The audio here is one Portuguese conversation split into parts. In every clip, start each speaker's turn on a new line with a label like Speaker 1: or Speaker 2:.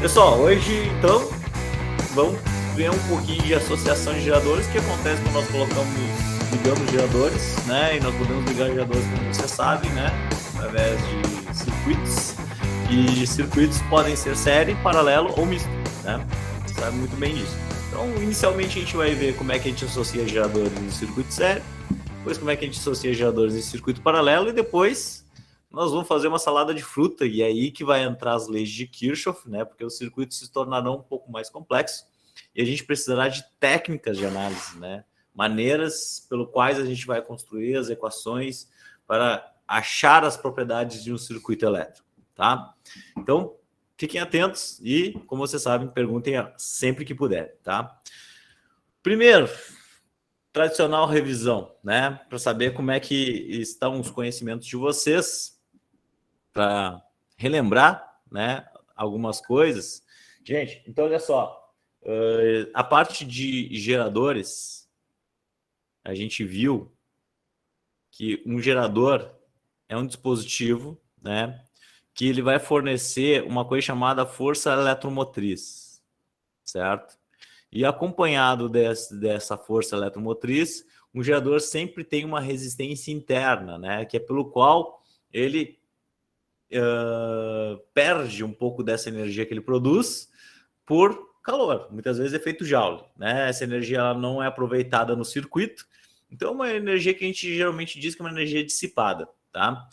Speaker 1: Pessoal, hoje então vamos ver um pouquinho de associação de geradores, que acontece quando nós ligamos geradores, né? E nós podemos ligar geradores, como você sabe, né? Através de circuitos. E circuitos podem ser série, paralelo ou misto, né? Você sabe muito bem disso. Então, inicialmente a gente vai ver como é que a gente associa geradores em circuito série, depois como é que a gente associa geradores em circuito paralelo e depois nós vamos fazer uma salada de fruta, e é aí que vai entrar as leis de Kirchhoff, né? Porque os circuitos se tornarão um pouco mais complexos e a gente precisará de técnicas de análise, né? Maneiras pelo quais a gente vai construir as equações para achar as propriedades de um circuito elétrico, tá? Então, fiquem atentos e, como vocês sabem, perguntem sempre que puder, tá? Primeiro, tradicional revisão, né? Para saber como é que estão os conhecimentos de vocês, para relembrar, né, algumas coisas. Gente, então olha só, a parte de geradores, a gente viu que um gerador é um dispositivo, né, que ele vai fornecer uma coisa chamada força eletromotriz, certo? E acompanhado dessa força eletromotriz, um gerador sempre tem uma resistência interna, né, que é pelo qual ele perde um pouco dessa energia que ele produz por calor, muitas vezes efeito Joule, né? Essa energia ela não é aproveitada no circuito, então é uma energia que a gente geralmente diz que é uma energia dissipada, tá?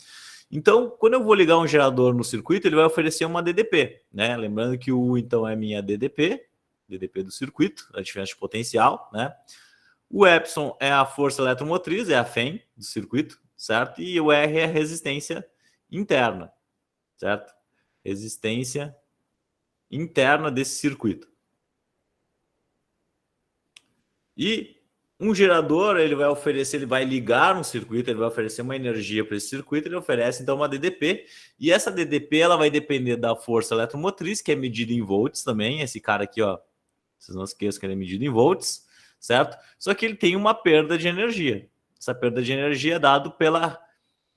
Speaker 1: Então, quando eu vou ligar um gerador no circuito, ele vai oferecer uma DDP, né? Lembrando que o U, então, é minha DDP do circuito, a diferença de potencial, né? O Epsilon é a força eletromotriz, é a FEM do circuito, certo? E o R é a resistência interna, certo? Resistência interna desse circuito. E um gerador, ele vai oferecer, ele vai ligar um circuito, ele vai oferecer uma energia para esse circuito, ele oferece então uma DDP, e essa DDP ela vai depender da força eletromotriz, que é medida em volts também, esse cara aqui, ó, vocês não esqueçam que ele é medido em volts, certo? Só que ele tem uma perda de energia. Essa perda de energia é dado pela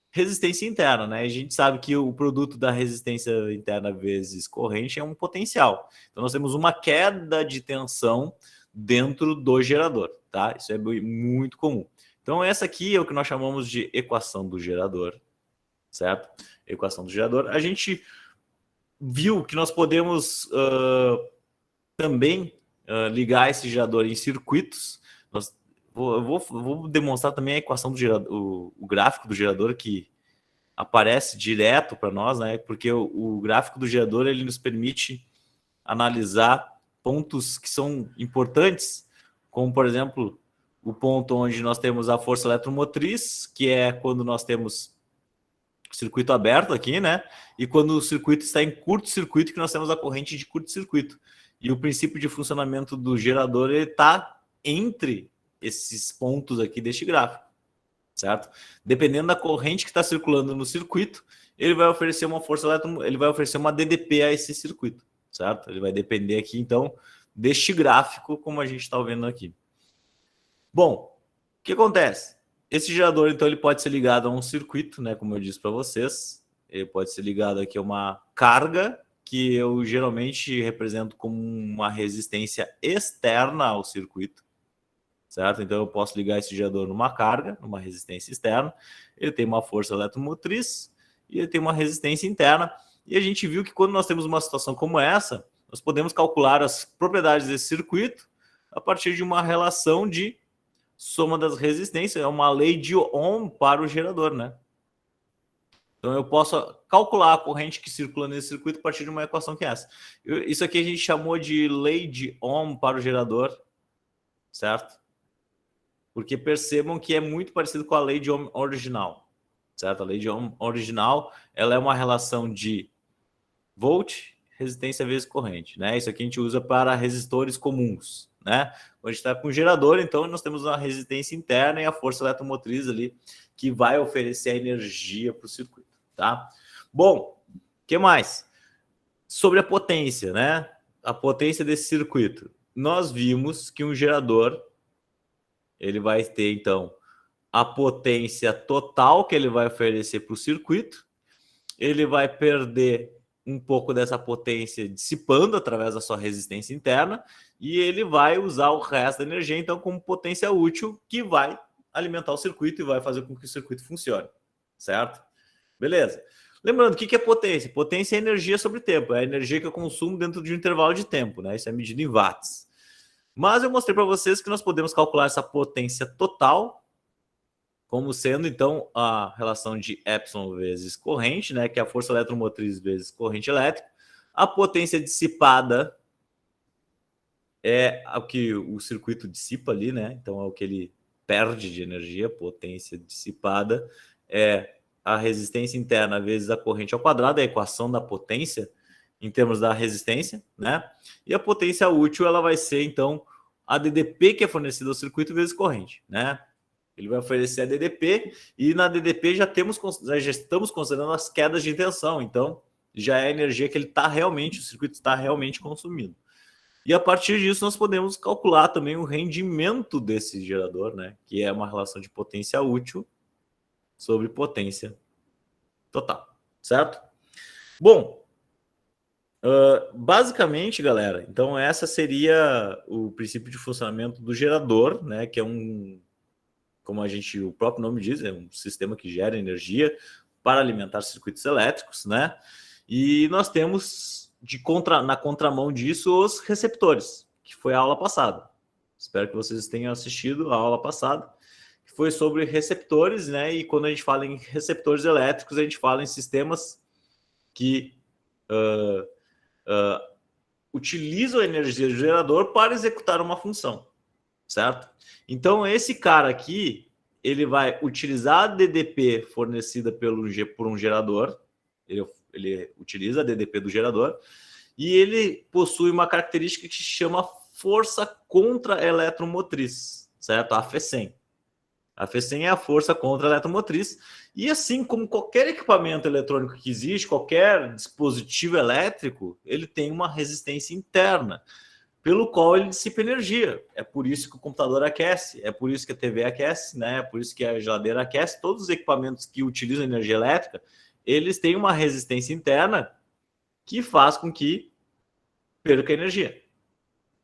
Speaker 1: resistência interna, né? A gente sabe que o produto da resistência interna vezes corrente é um potencial. Então, nós temos uma queda de tensão dentro do gerador, tá? Isso é muito comum. Então, essa aqui é o que nós chamamos de equação do gerador, certo? Equação do gerador. A gente viu que nós podemos também ligar esse gerador em circuitos. Eu vou demonstrar também a equação do gerador, o gráfico do gerador que aparece direto para nós, né? Porque o gráfico do gerador ele nos permite analisar pontos que são importantes, como por exemplo o ponto onde nós temos a força eletromotriz, que é quando nós temos o circuito aberto aqui, né? E quando o circuito está em curto-circuito, que nós temos a corrente de curto-circuito. E o princípio de funcionamento do gerador ele está entre esses pontos aqui deste gráfico, certo? Dependendo da corrente que está circulando no circuito, ele vai oferecer uma força ele vai oferecer uma DDP a esse circuito, certo? Ele vai depender aqui, então, deste gráfico, como a gente está vendo aqui. Bom, o que acontece? Esse gerador, então, ele pode ser ligado a um circuito, né? Como eu disse para vocês, ele pode ser ligado aqui a uma carga, que eu geralmente represento como uma resistência externa ao circuito, certo? Então, eu posso ligar esse gerador numa carga, numa resistência externa, ele tem uma força eletromotriz e ele tem uma resistência interna, e a gente viu que quando nós temos uma situação como essa, nós podemos calcular as propriedades desse circuito a partir de uma relação de soma das resistências, é uma lei de Ohm para o gerador, né? Então, eu posso calcular a corrente que circula nesse circuito a partir de uma equação que é essa. Isso aqui a gente chamou de lei de Ohm para o gerador, certo? Porque percebam que é muito parecido com a lei de Ohm original, certo? A lei de Ohm original, ela é uma relação de volt, resistência vezes corrente, né? Isso aqui a gente usa para resistores comuns, né? Quando a gente está com gerador, então nós temos uma resistência interna e a força eletromotriz ali que vai oferecer a energia para o circuito, tá? Bom, o que mais? Sobre a potência, né? A potência desse circuito. Nós vimos que um gerador ele vai ter, então, a potência total que ele vai oferecer para o circuito, ele vai perder um pouco dessa potência dissipando através da sua resistência interna, e ele vai usar o resto da energia, então, como potência útil, que vai alimentar o circuito e vai fazer com que o circuito funcione, certo? Beleza. Lembrando, o que é potência? Potência é energia sobre tempo, é a energia que eu consumo dentro de um intervalo de tempo, né? Isso é medido em watts. Mas eu mostrei para vocês que nós podemos calcular essa potência total como sendo, então, a relação de epsilon vezes corrente, né, que é a força eletromotriz vezes corrente elétrica. A potência dissipada é o que o circuito dissipa ali, né? Então, é o que ele perde de energia. Potência dissipada é a resistência interna vezes a corrente ao quadrado, é a equação da potência em termos da resistência, né? E a potência útil, ela vai ser, então, a DDP que é fornecida ao circuito vezes corrente, né? Ele vai oferecer a DDP e na DDP já estamos considerando as quedas de tensão, então já é a energia que ele está realmente, o circuito está realmente consumindo. E a partir disso nós podemos calcular também o rendimento desse gerador, né? Que é uma relação de potência útil sobre potência total, certo? Bom, basicamente, galera, então essa seria o princípio de funcionamento do gerador, né? Que é como o próprio nome diz, é um sistema que gera energia para alimentar circuitos elétricos, né? E nós temos na contramão disso os receptores, que foi a aula passada. Espero que vocês tenham assistido a aula passada, que foi sobre receptores, né? E quando a gente fala em receptores elétricos, a gente fala em sistemas que utilizam a energia do gerador para executar uma função, certo? Então, esse cara aqui, ele vai utilizar a DDP fornecida por um gerador, ele utiliza a DDP do gerador, e ele possui uma característica que se chama força contra-eletromotriz, certo? A FE100. A FE100 é a força contra-eletromotriz, e assim como qualquer equipamento eletrônico que existe, qualquer dispositivo elétrico, ele tem uma resistência interna, pelo qual ele dissipa energia. É por isso que o computador aquece, é por isso que a TV aquece, né? É por isso que a geladeira aquece. Todos os equipamentos que utilizam energia elétrica, eles têm uma resistência interna que faz com que perca energia,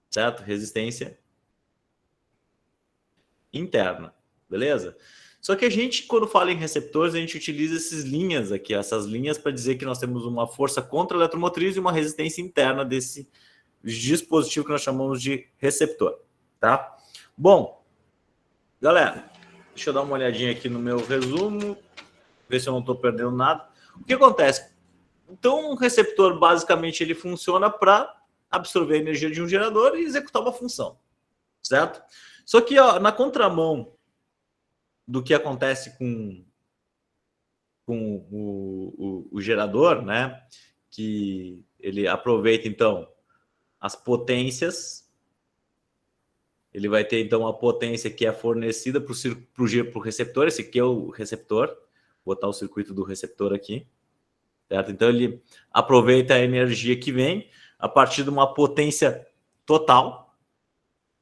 Speaker 1: certo? Resistência interna, beleza? Só que a gente, quando fala em receptores, a gente utiliza essas linhas aqui, essas linhas para dizer que nós temos uma força contra-eletromotriz e uma resistência interna desse dispositivo que nós chamamos de receptor, tá? Bom, galera, deixa eu dar uma olhadinha aqui no meu resumo, ver se eu não estou perdendo nada. O que acontece? Então, um receptor, basicamente, ele funciona para absorver a energia de um gerador e executar uma função, certo? Só que, ó, na contramão do que acontece com o gerador, né? Que ele aproveita, então, as potências. Ele vai ter, então, a potência que é fornecida para o receptor. Esse aqui é o receptor. Vou botar o circuito do receptor aqui. Certo? Então, ele aproveita a energia que vem a partir de uma potência total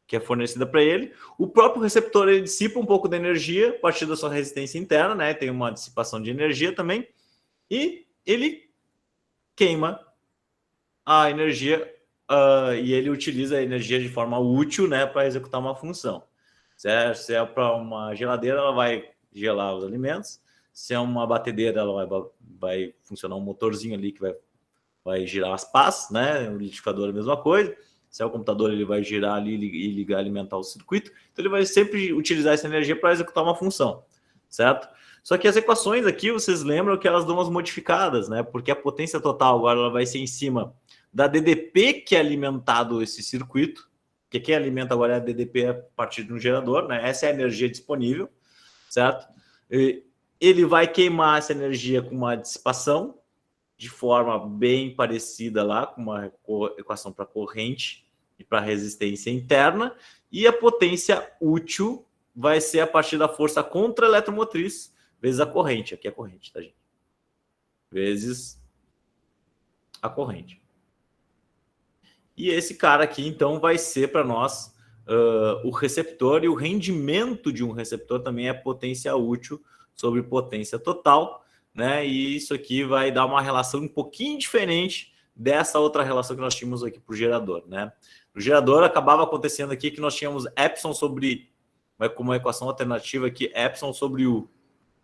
Speaker 1: que é fornecida para ele. O próprio receptor, ele dissipa um pouco da energia a partir da sua resistência interna, né? Tem uma dissipação de energia também. E ele queima a energia e ele utiliza a energia de forma útil, né, para executar uma função. Se é para uma geladeira, ela vai gelar os alimentos. Se é uma batedeira, ela vai funcionar um motorzinho ali que vai girar as pás, né? O liquidificador é a mesma coisa. Se é o computador, ele vai girar ali e ligar, alimentar o circuito. Então, ele vai sempre utilizar essa energia para executar uma função, certo? Só que as equações aqui, vocês lembram que elas dão umas modificadas, né? Porque a potência total agora ela vai ser em cima da DDP que é alimentado esse circuito, que quem alimenta agora é a DDP a partir de um gerador, né? Essa é a energia disponível, certo? Ele vai queimar essa energia com uma dissipação de forma bem parecida lá, com uma equação para corrente e para resistência interna, e a potência útil vai ser a partir da força contra-eletromotriz vezes a corrente. Aqui é a corrente, tá, gente? Vezes a corrente. E esse cara aqui, então, vai ser para nós o receptor, e o rendimento de um receptor também é potência útil sobre potência total, né? E isso aqui vai dar uma relação um pouquinho diferente dessa outra relação que nós tínhamos aqui para o gerador, né? O gerador acabava acontecendo aqui que nós tínhamos epsilon sobre, como uma equação alternativa aqui, epsilon sobre U,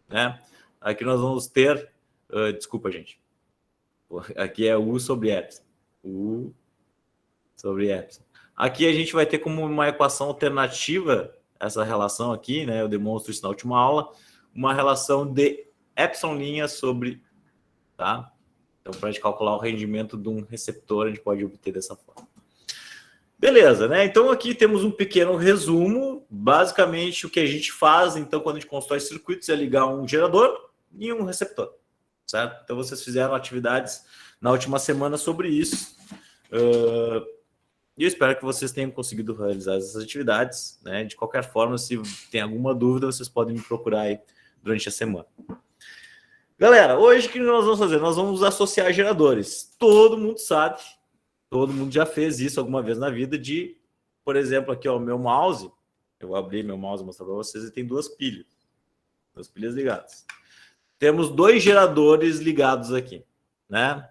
Speaker 1: né? Aqui nós vamos ter, desculpa, gente, aqui é U sobre epsilon, U sobre epsilon. Aqui a gente vai ter como uma equação alternativa essa relação aqui, né? Eu demonstro isso na última aula, uma relação de epsilon' sobre, tá? Então, para a gente calcular o rendimento de um receptor, a gente pode obter dessa forma. Beleza, né? Então, aqui temos um pequeno resumo. Basicamente, o que a gente faz, então, quando a gente constrói circuitos, é ligar um gerador e um receptor, certo? Então, vocês fizeram atividades na última semana sobre isso. E eu espero que vocês tenham conseguido realizar essas atividades, né? De qualquer forma, se tem alguma dúvida, vocês podem me procurar aí durante a semana. Galera, hoje o que nós vamos fazer? Nós vamos associar geradores. Todo mundo sabe, todo mundo já fez isso alguma vez na vida de, por exemplo, aqui, ó, o meu mouse. Eu vou abrir meu mouse e mostrar para vocês, e tem duas pilhas ligadas. Temos dois geradores ligados aqui, né?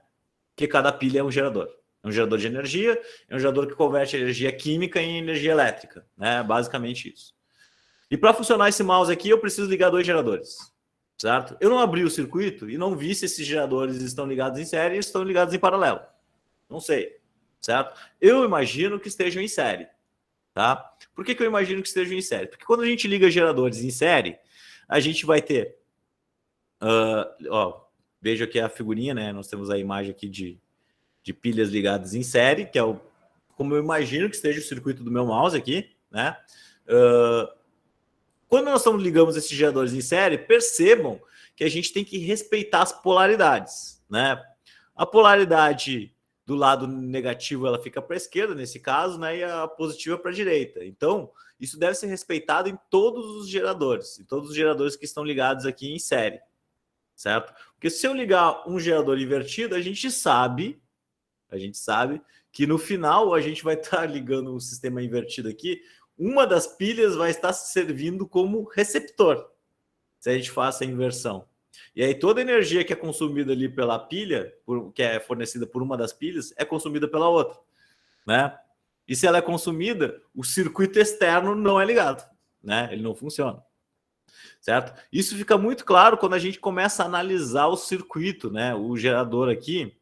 Speaker 1: Que cada pilha é um gerador. É um gerador de energia, é um gerador que converte energia química em energia elétrica, né? Basicamente isso. E para funcionar esse mouse aqui, eu preciso ligar dois geradores, certo? Eu não abri o circuito e não vi se esses geradores estão ligados em série ou estão ligados em paralelo. Não sei, certo? Eu imagino que estejam em série, tá? Por que eu imagino que estejam em série? Porque quando a gente liga geradores em série, a gente vai ter... veja aqui a figurinha, né? Nós temos a imagem aqui de pilhas ligadas em série, que é como eu imagino que esteja o circuito do meu mouse aqui, né? Quando nós ligamos esses geradores em série, percebam que a gente tem que respeitar as polaridades, né? A polaridade do lado negativo ela fica para a esquerda, nesse caso, né? E a positiva para a direita. Então, isso deve ser respeitado em todos os geradores, que estão ligados aqui em série, certo? Porque se eu ligar um gerador invertido, a gente sabe que no final a gente vai estar ligando um sistema invertido aqui, uma das pilhas vai estar servindo como receptor, se a gente faz a inversão. E aí toda a energia que é consumida ali pela pilha, que é fornecida por uma das pilhas, é consumida pela outra, né? E se ela é consumida, o circuito externo não é ligado, né? Ele não funciona, certo? Isso fica muito claro quando a gente começa a analisar o circuito, né? O gerador aqui,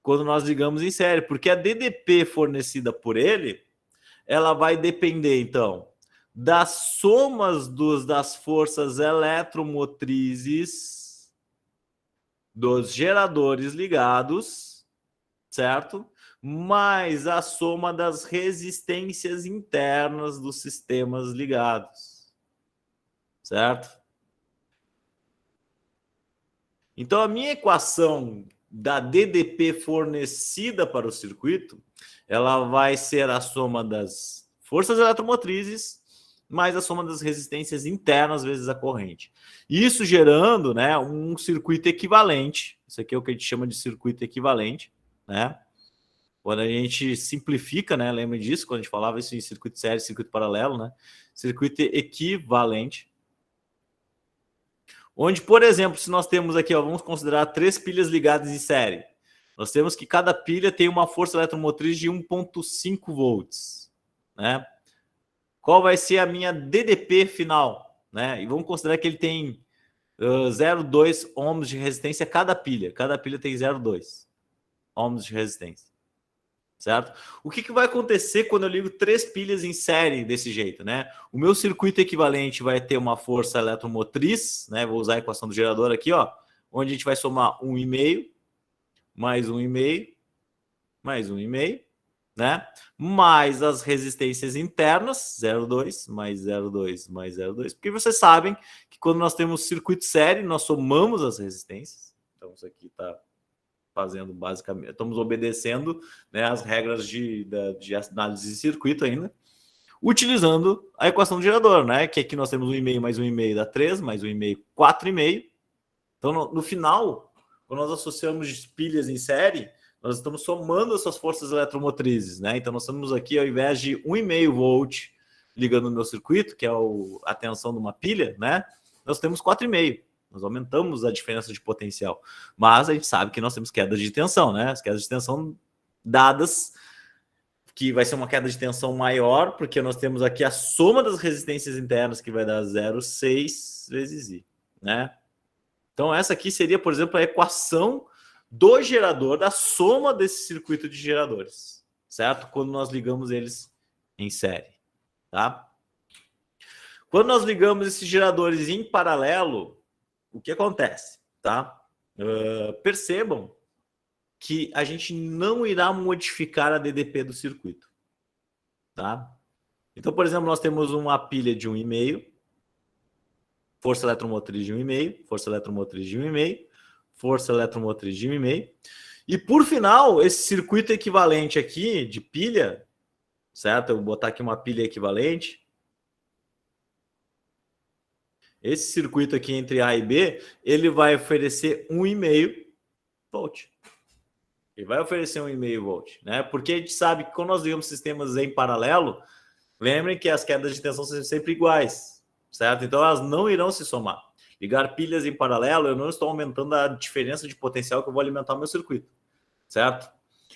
Speaker 1: quando nós ligamos em série, porque a DDP fornecida por ele, ela vai depender, então, das somas das forças eletromotrizes dos geradores ligados, certo? Mais a soma das resistências internas dos sistemas ligados, certo? Então, a minha equação da DDP fornecida para o circuito, ela vai ser a soma das forças eletromotrizes mais a soma das resistências internas vezes a corrente. Isso gerando, né, um circuito equivalente. Isso aqui é o que a gente chama de circuito equivalente, né? Quando a gente simplifica, né, lembra disso, quando a gente falava isso em circuito série, circuito paralelo, né? Circuito equivalente. Onde, por exemplo, se nós temos aqui, ó, vamos considerar 3 pilhas ligadas em série. Nós temos que cada pilha tem uma força eletromotriz de 1,5 volts, né? Qual vai ser a minha DDP final, né? E vamos considerar que ele tem 0,2 ohms de resistência cada pilha. Cada pilha tem 0,2 ohms de resistência, certo? O que vai acontecer quando eu ligo 3 pilhas em série desse jeito, né? O meu circuito equivalente vai ter uma força eletromotriz, né? Vou usar a equação do gerador aqui, ó, onde a gente vai somar 1,5 mais 1,5 mais 1,5, né? Mais as resistências internas, 0,2 mais 0,2 mais 0,2, porque vocês sabem que quando nós temos circuito série, nós somamos as resistências. Então isso aqui está fazendo basicamente, estamos obedecendo, né, as regras de análise de circuito ainda, utilizando a equação do gerador, né? Que aqui nós temos 1,5 mais 1,5 dá 3, mais 1,5, 4,5. Então no final, quando nós associamos pilhas em série, nós estamos somando essas forças eletromotrizes, né? Então nós estamos aqui, ao invés de 1,5 volt ligando no meu circuito, que é a tensão de uma pilha, né? Nós temos 4,5. Nós aumentamos a diferença de potencial. Mas a gente sabe que nós temos quedas de tensão, né? As quedas de tensão dadas, que vai ser uma queda de tensão maior, porque nós temos aqui a soma das resistências internas, que vai dar 0,6 vezes I, né? Então essa aqui seria, por exemplo, a equação do gerador, da soma desse circuito de geradores, certo? Quando nós ligamos eles em série, tá? Quando nós ligamos esses geradores em paralelo, o que acontece, tá? Percebam que a gente não irá modificar a DDP do circuito, tá? Então, por exemplo, nós temos uma pilha de 1,5, força eletromotriz de 1,5, força eletromotriz de 1,5, força eletromotriz de 1,5. E, por final, esse circuito equivalente aqui de pilha, certo? Eu vou botar aqui uma pilha equivalente. Esse circuito aqui entre A e B, ele vai oferecer 1,5 volt. Ele vai oferecer 1,5 volt, né? Porque a gente sabe que quando nós ligamos sistemas em paralelo, lembrem que as quedas de tensão são sempre iguais, certo? Então elas não irão se somar. Ligar pilhas em paralelo, eu não estou aumentando a diferença de potencial que eu vou alimentar o meu circuito, certo?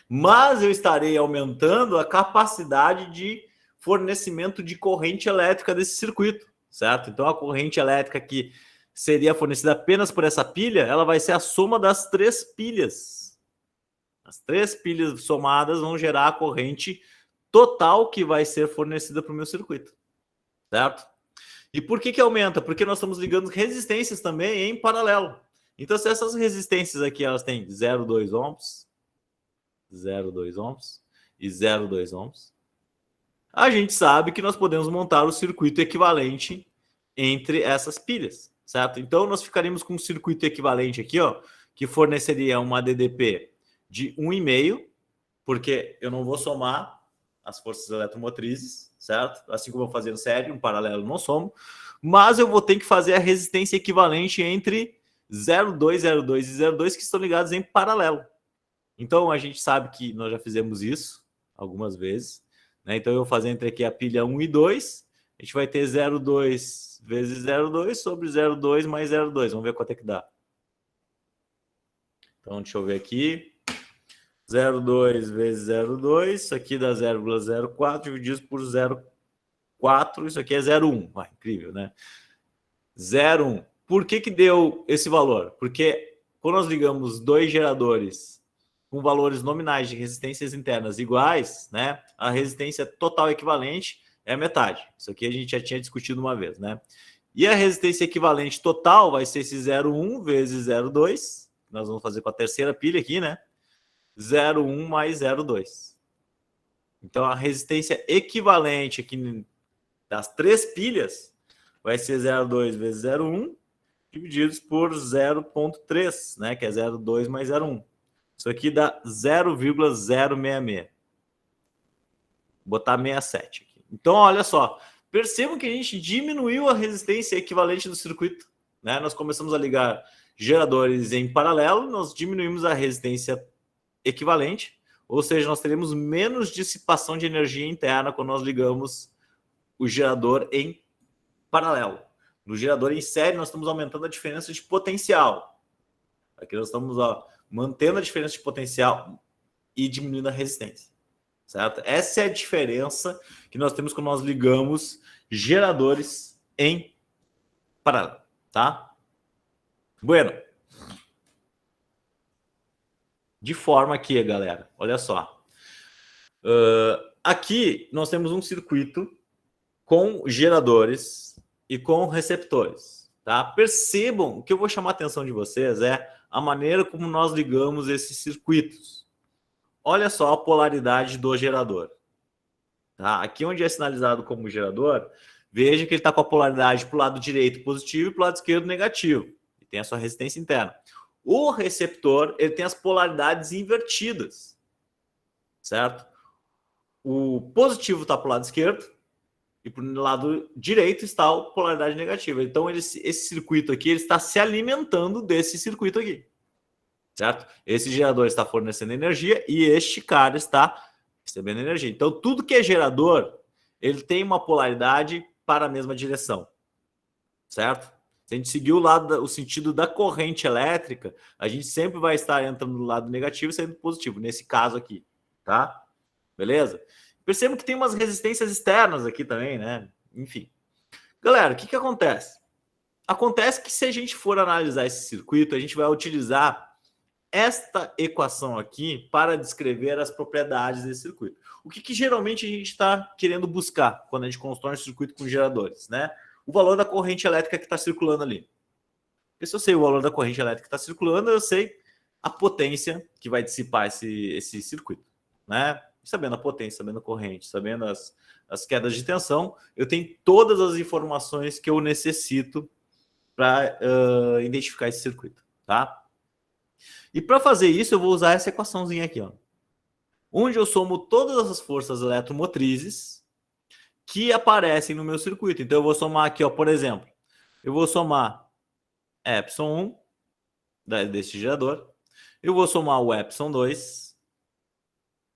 Speaker 1: Mas eu estarei aumentando a capacidade de fornecimento de corrente elétrica desse circuito, certo? Então a corrente elétrica que seria fornecida apenas por essa pilha, ela vai ser a soma das 3 pilhas. As 3 pilhas somadas vão gerar a corrente total que vai ser fornecida para o meu circuito, certo? E por que aumenta? Porque nós estamos ligando resistências também em paralelo. Então, se essas resistências aqui elas têm 0,2 ohms, 0,2 ohms e 0,2 ohms, a gente sabe que nós podemos montar o circuito equivalente entre essas pilhas, certo? Então, nós ficaríamos com um circuito equivalente aqui, ó, que forneceria uma DDP de 1,5, porque eu não vou somar as forças eletromotrizes, certo? Assim como eu vou fazer no série, um paralelo não somo, mas eu vou ter que fazer a resistência equivalente entre 0,2, 0,2 e 0,2 que estão ligados em paralelo. Então, a gente sabe que nós já fizemos isso algumas vezes, né? Então, eu vou fazer entre aqui a pilha 1 e 2, a gente vai ter 0,2 vezes 0,2 sobre 0,2 mais 0,2. Vamos ver quanto é que dá. Então, deixa eu ver aqui. 0,2 vezes 0,2, isso aqui dá 0,04 dividido por 0,4, isso aqui é 0,1. Ah, incrível, né? 0,1. Por que deu esse valor? Porque quando nós ligamos dois geradores com valores nominais de resistências internas iguais, né, a resistência total equivalente é a metade. Isso aqui a gente já tinha discutido uma vez, né? E a resistência equivalente total vai ser esse 0,1 vezes 0,2. Nós vamos fazer com a terceira pilha aqui, né? 0,1 mais 0,2. Então, a resistência equivalente aqui das 3 pilhas vai ser 0,2 vezes 0,1 divididos por 0,3, né? Que é 0,2 mais 0,1. Isso aqui dá 0,066. Vou botar 67 aqui. Então, olha só. Percebam que a gente diminuiu a resistência equivalente do circuito, né? Nós começamos a ligar geradores em paralelo, nós diminuímos a resistência equivalente, ou seja, nós teremos menos dissipação de energia interna quando nós ligamos o gerador em paralelo. No gerador em série, nós estamos aumentando a diferença de potencial. Aqui nós estamos mantendo a diferença de potencial e diminuindo a resistência, certo? Essa é a diferença que nós temos quando nós ligamos geradores em paralelo, tá? Bueno. De forma que, galera, olha só. Aqui nós temos um circuito com geradores e com receptores, tá? Percebam, o que eu vou chamar a atenção de vocês é a maneira como nós ligamos esses circuitos. Olha só a polaridade do gerador. Tá? Aqui onde é sinalizado como gerador, veja que ele está com a polaridade para o lado direito positivo e para o lado esquerdo negativo. E tem a sua resistência interna. O receptor, ele tem as polaridades invertidas, certo? O positivo está para o lado esquerdo e para o lado direito está a polaridade negativa. Então, esse circuito aqui ele está se alimentando desse circuito aqui, certo? Esse gerador está fornecendo energia e este cara está recebendo energia. Então, tudo que é gerador, ele tem uma polaridade para a mesma direção, certo? Se a gente seguir o sentido da corrente elétrica, a gente sempre vai estar entrando do lado negativo e saindo positivo, nesse caso aqui, tá? Beleza? Percebam que tem umas resistências externas aqui também, né? Enfim. Galera, o que acontece? Acontece que se a gente for analisar esse circuito, a gente vai utilizar esta equação aqui para descrever as propriedades desse circuito. O que geralmente a gente está querendo buscar quando a gente constrói um circuito com geradores, né? O valor da corrente elétrica que está circulando ali. Porque se eu sei o valor da corrente elétrica que está circulando, eu sei a potência que vai dissipar esse circuito, né? Sabendo a potência, sabendo a corrente, sabendo as quedas de tensão, eu tenho todas as informações que eu necessito para identificar esse circuito, tá? E para fazer isso, eu vou usar essa equaçãozinha aqui, ó, onde eu somo todas as forças eletromotrizes que aparecem no meu circuito. Então, eu vou somar aqui, ó, por exemplo, eu vou somar Epsilon 1 desse gerador, eu vou somar o Epsilon 2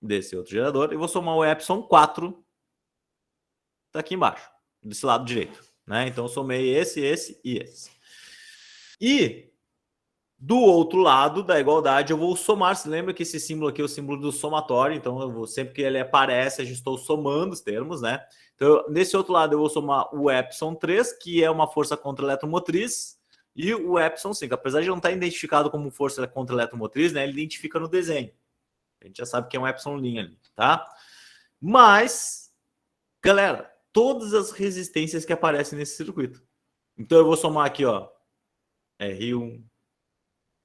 Speaker 1: desse outro gerador, e vou somar o Epsilon 4 tá aqui embaixo, desse lado direito, né? Então, eu somei esse e esse. E do outro lado da igualdade, eu vou somar. Se lembra que esse símbolo aqui é o símbolo do somatório, então eu vou, sempre que ele aparece, eu estou somando os termos, né? Então, nesse outro lado, eu vou somar o Epsilon 3, que é uma força contra-eletromotriz, e o Epsilon 5. Apesar de não estar identificado como força contra-eletromotriz, né? Ele identifica no desenho. A gente já sabe que é um Epsilon ali, tá? Mas, galera, todas as resistências que aparecem nesse circuito. Então, eu vou somar aqui, ó, R1,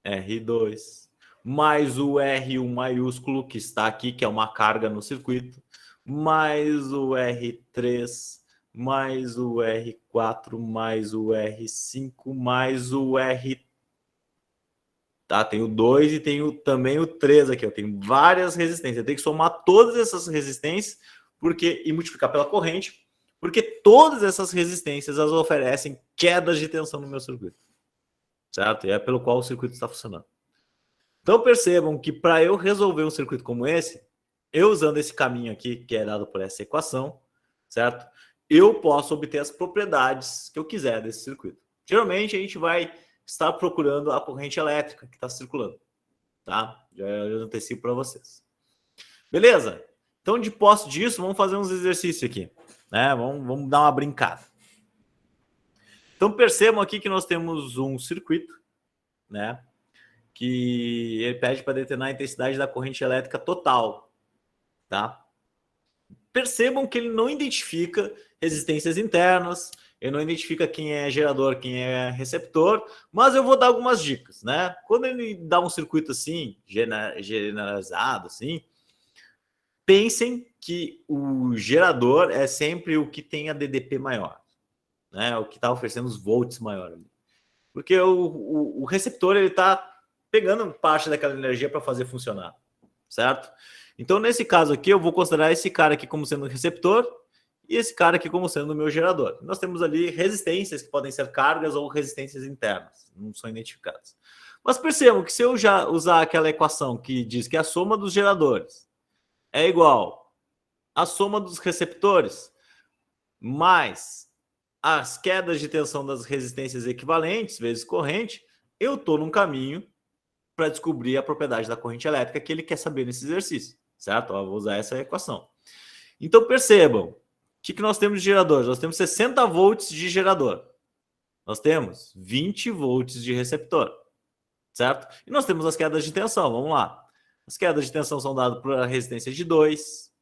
Speaker 1: R2, mais o R1 maiúsculo que está aqui, que é uma carga no circuito, mais o R3, mais o R4, mais o R5, mais o R... Tá, tem o 2 e tem também o 3 aqui, ó. Tem várias resistências. Eu tenho que somar todas essas resistências e multiplicar pela corrente, porque todas essas resistências elas oferecem quedas de tensão no meu circuito. Certo? E é pelo qual o circuito está funcionando. Então percebam que para eu resolver um circuito como esse, eu usando esse caminho aqui, que é dado por essa equação, certo? Eu posso obter as propriedades que eu quiser desse circuito. Geralmente a gente vai estar procurando a corrente elétrica que está circulando, tá? Já antecipo para vocês. Beleza? Então, de posse disso, vamos fazer uns exercícios aqui, né? Vamos dar uma brincada. Então percebam aqui que nós temos um circuito, né? Que ele pede para determinar a intensidade da corrente elétrica total, tá? Percebam que ele não identifica resistências internas, ele não identifica quem é gerador, quem é receptor, mas eu vou dar algumas dicas, né? Quando ele dá um circuito assim, generalizado, assim, pensem que o gerador é sempre o que tem a DDP maior, né? O que está oferecendo os volts maiores. Porque o receptor, ele está pegando parte daquela energia para fazer funcionar, certo? Então, nesse caso aqui, eu vou considerar esse cara aqui como sendo o receptor e esse cara aqui como sendo o meu gerador. Nós temos ali resistências que podem ser cargas ou resistências internas, não são identificadas. Mas percebam que se eu já usar aquela equação que diz que a soma dos geradores é igual à soma dos receptores mais as quedas de tensão das resistências equivalentes vezes corrente, eu estou num caminho para descobrir a propriedade da corrente elétrica que ele quer saber nesse exercício, certo? Ó, vou usar essa equação. Então, percebam, o que nós temos de geradores? Nós temos 60 volts de gerador. Nós temos 20 volts de receptor, certo? E nós temos as quedas de tensão, vamos lá. As quedas de tensão são dadas por resistência de 2,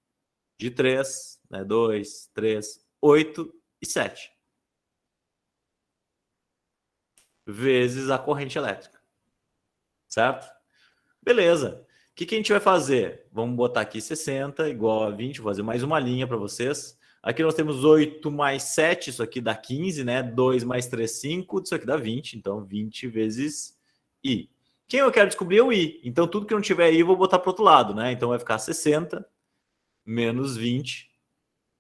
Speaker 1: de 3, né? 2, 3, 8 e 7. Vezes a corrente elétrica. Certo? Beleza. O que a gente vai fazer? Vamos botar aqui 60 igual a 20. Vou fazer mais uma linha para vocês. Aqui nós temos 8 mais 7. Isso aqui dá 15, né? 2 mais 3, 5. Isso aqui dá 20. Então, 20 vezes I. Quem eu quero descobrir é o I. Então, tudo que não tiver I, eu vou botar para o outro lado, né? Então, vai ficar 60 menos 20,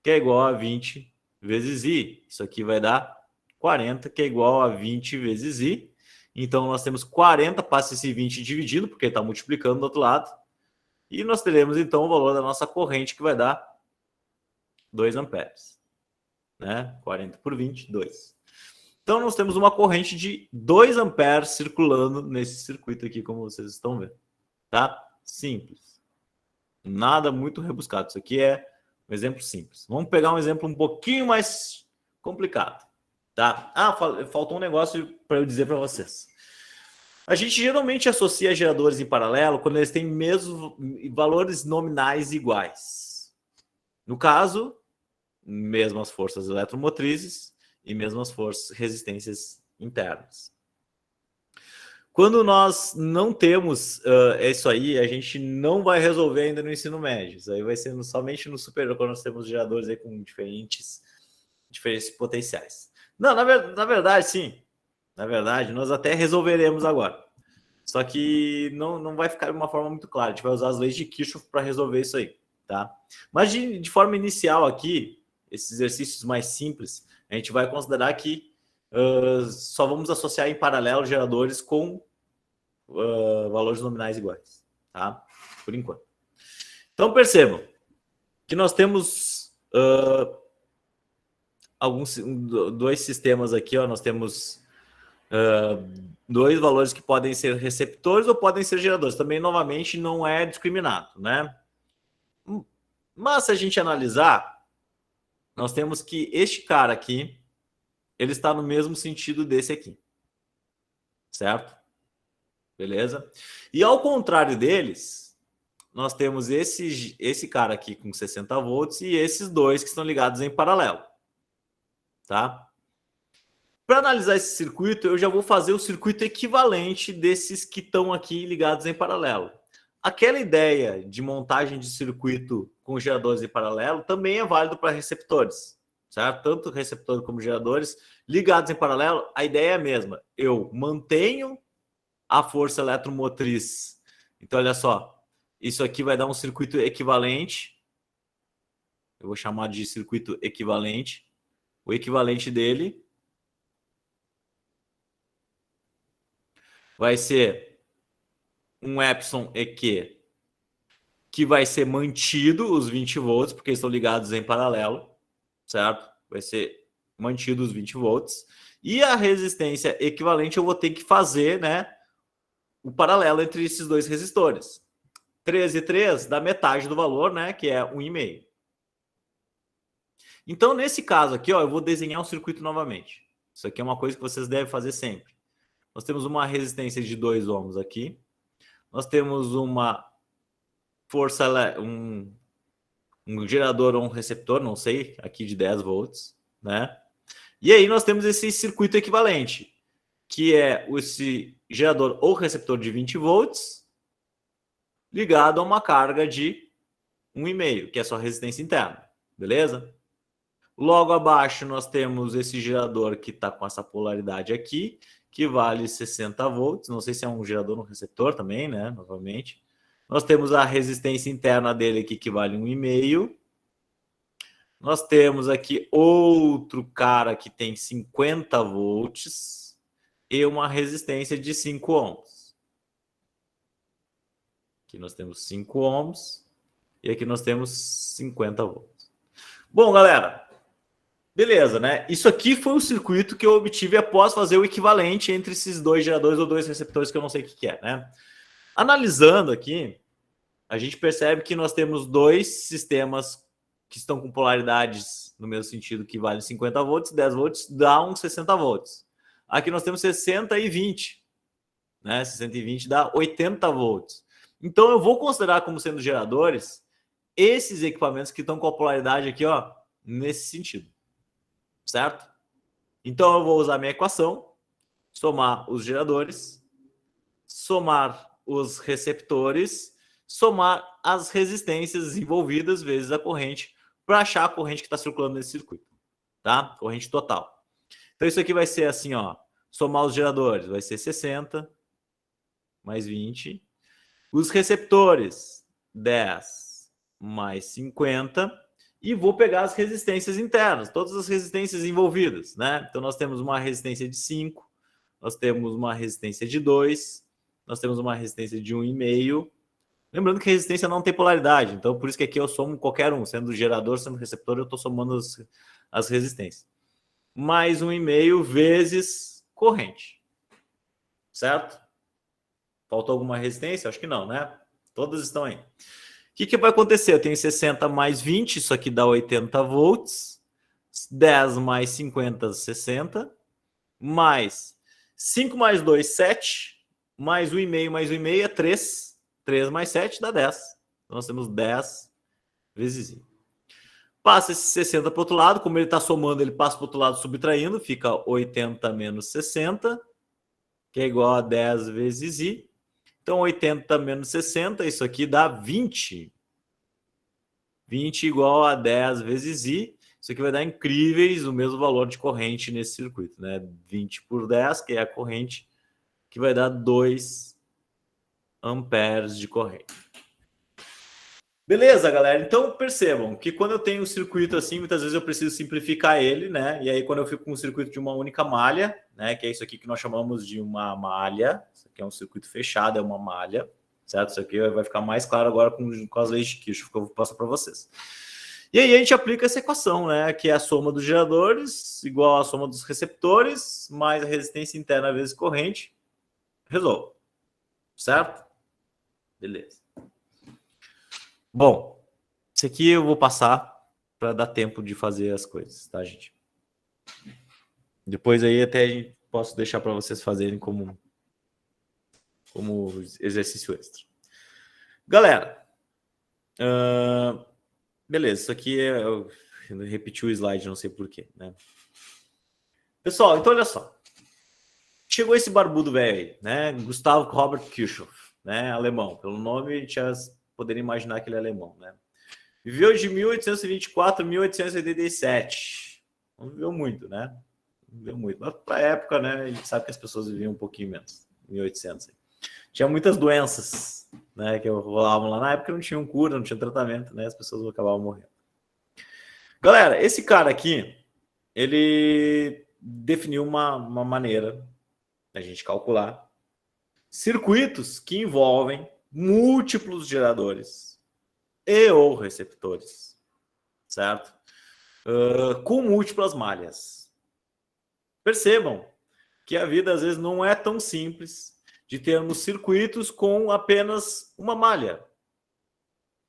Speaker 1: que é igual a 20 vezes I. Isso aqui vai dar 40, que é igual a 20 vezes I. Então, nós temos 40, passa esse 20 dividido, porque está multiplicando do outro lado. E nós teremos, então, o valor da nossa corrente, que vai dar 2 amperes. Né? 40 por 20, 2. Então, nós temos uma corrente de 2 amperes circulando nesse circuito aqui, como vocês estão vendo. Tá? Simples. Nada muito rebuscado. Isso aqui é um exemplo simples. Vamos pegar um exemplo um pouquinho mais complicado. Tá? Ah, faltou um negócio para eu dizer para vocês. A gente geralmente associa geradores em paralelo quando eles têm mesmo valores nominais iguais. No caso, mesmas forças eletromotrizes e mesmas forças, resistências internas. Quando nós não temos isso aí, a gente não vai resolver ainda no ensino médio. Isso aí vai ser somente no superior, quando nós temos geradores aí com diferentes potenciais. Não, na verdade, sim. Na verdade, nós até resolveremos agora. Só que não vai ficar de uma forma muito clara. A gente vai usar as leis de Kirchhoff para resolver isso aí. Tá? Mas de forma inicial aqui, esses exercícios mais simples, a gente vai considerar que só vamos associar em paralelo geradores com valores nominais iguais, tá? Por enquanto. Então percebam que nós temos dois sistemas aqui, ó. Nós temos 2 valores que podem ser receptores ou podem ser geradores. Também, novamente, não é discriminado, né? Mas se a gente analisar, nós temos que este cara aqui, ele está no mesmo sentido desse aqui. Certo? Beleza? E ao contrário deles, nós temos esse cara aqui com 60 volts e esses dois que estão ligados em paralelo. Tá? Para analisar esse circuito, eu já vou fazer o circuito equivalente desses que estão aqui ligados em paralelo. Aquela ideia de montagem de circuito com geradores em paralelo também é válido para receptores, certo? Tanto receptores como geradores ligados em paralelo, a ideia é a mesma. Eu mantenho a força eletromotriz. Então, olha só, isso aqui vai dar um circuito equivalente. Eu vou chamar de circuito equivalente. O equivalente dele vai ser um Epsilon EQ, que vai ser mantido os 20 volts, porque estão ligados em paralelo, certo? Vai ser mantido os 20 volts. E a resistência equivalente eu vou ter que fazer, né, o paralelo entre esses dois resistores. 13 e 3 dá metade do valor, né, que é 1,5. Então, nesse caso aqui, ó, eu vou desenhar um circuito novamente. Isso aqui é uma coisa que vocês devem fazer sempre. Nós temos uma resistência de 2 ohms aqui. Nós temos uma força, um gerador ou um receptor, não sei, aqui de 10 volts, né? E aí nós temos esse circuito equivalente, que é esse gerador ou receptor de 20 volts ligado a uma carga de 1,5, que é a sua resistência interna, beleza? Logo abaixo nós temos esse gerador que está com essa polaridade aqui, que vale 60 volts. Não sei se é um gerador ou um receptor também, né? Novamente. Nós temos a resistência interna dele aqui, que vale 1,5. Nós temos aqui outro cara que tem 50 volts e uma resistência de 5 ohms. Aqui nós temos 5 ohms e aqui nós temos 50 volts. Bom, galera, beleza, né? Isso aqui foi o circuito que eu obtive após fazer o equivalente entre esses dois geradores ou dois receptores que eu não sei o que é, né? Analisando aqui, a gente percebe que nós temos dois sistemas que estão com polaridades no mesmo sentido, que valem 50 volts, 10 volts, dá uns 60 volts. Aqui nós temos 60 e 20, né? 60 e 20 dá 80 volts. Então eu vou considerar como sendo geradores esses equipamentos que estão com a polaridade aqui, ó, nesse sentido. Certo? Então eu vou usar a minha equação, somar os geradores, somar os receptores, somar as resistências envolvidas vezes a corrente, para achar a corrente que está circulando nesse circuito, tá? Corrente total. Então isso aqui vai ser assim, ó, somar os geradores, vai ser 60 mais 20. Os receptores, 10 mais 50. E vou pegar as resistências internas, todas as resistências envolvidas, né? Então nós temos uma resistência de 5, nós temos uma resistência de 2, nós temos uma resistência de 1,5. Lembrando que resistência não tem polaridade, então por isso que aqui eu somo qualquer um, sendo gerador, sendo receptor, eu estou somando as resistências. mais 1,5 vezes corrente. Certo? Faltou alguma resistência? Acho que não, né? Todas estão aí. O que vai acontecer? Eu tenho 60 mais 20, isso aqui dá 80 volts. 10 mais 50, 60. Mais 5 mais 2, 7. Mais 1,5 mais 1,5 é 3. 3 mais 7 dá 10. Então nós temos 10 vezes I. Passa esse 60 para o outro lado. Como ele está somando, ele passa para o outro lado subtraindo. Fica 80 menos 60, que é igual a 10 vezes I. Então 80 menos 60, isso aqui dá 20. 20 igual a 10 vezes I. Isso aqui vai dar incríveis o mesmo valor de corrente nesse circuito, né? 20 por 10, que é a corrente, que vai dar 2 amperes de corrente. Beleza, galera? Então percebam que quando eu tenho um circuito assim, muitas vezes eu preciso simplificar ele, né? E aí quando eu fico com um circuito de uma única malha, né? Que é isso aqui que nós chamamos de uma malha. Isso aqui é um circuito fechado, é uma malha, certo? Isso aqui vai ficar mais claro agora com as leis de Kirchhoff que eu vou passar para vocês. E aí a gente aplica essa equação, né? Que é a soma dos geradores igual à soma dos receptores mais a resistência interna vezes corrente. Resolve. Certo? Beleza. Bom, isso aqui eu vou passar para dar tempo de fazer as coisas, tá, gente? Depois aí até posso deixar para vocês fazerem como exercício extra. Galera, beleza, isso aqui eu repeti o slide, não sei porquê, né? Pessoal, então olha só. Chegou esse barbudo velho aí, né? Gustavo Robert Kirchhoff, né? Alemão. Pelo nome, a gente já poderia imaginar que ele é alemão, né? Viveu de 1824 a 1887. Não viveu muito, né? Não viveu muito. Mas para a época, né? A gente sabe que as pessoas viviam um pouquinho menos. 1800. Tinha muitas doenças, né? Que rolavam lá. Na época não tinham cura, não tinha tratamento, né? As pessoas acabavam morrendo. Galera, esse cara aqui, ele definiu uma maneira da gente calcular circuitos que envolvem múltiplos geradores e ou receptores, certo? Com múltiplas malhas. Percebam que a vida às vezes não é tão simples de termos circuitos com apenas uma malha,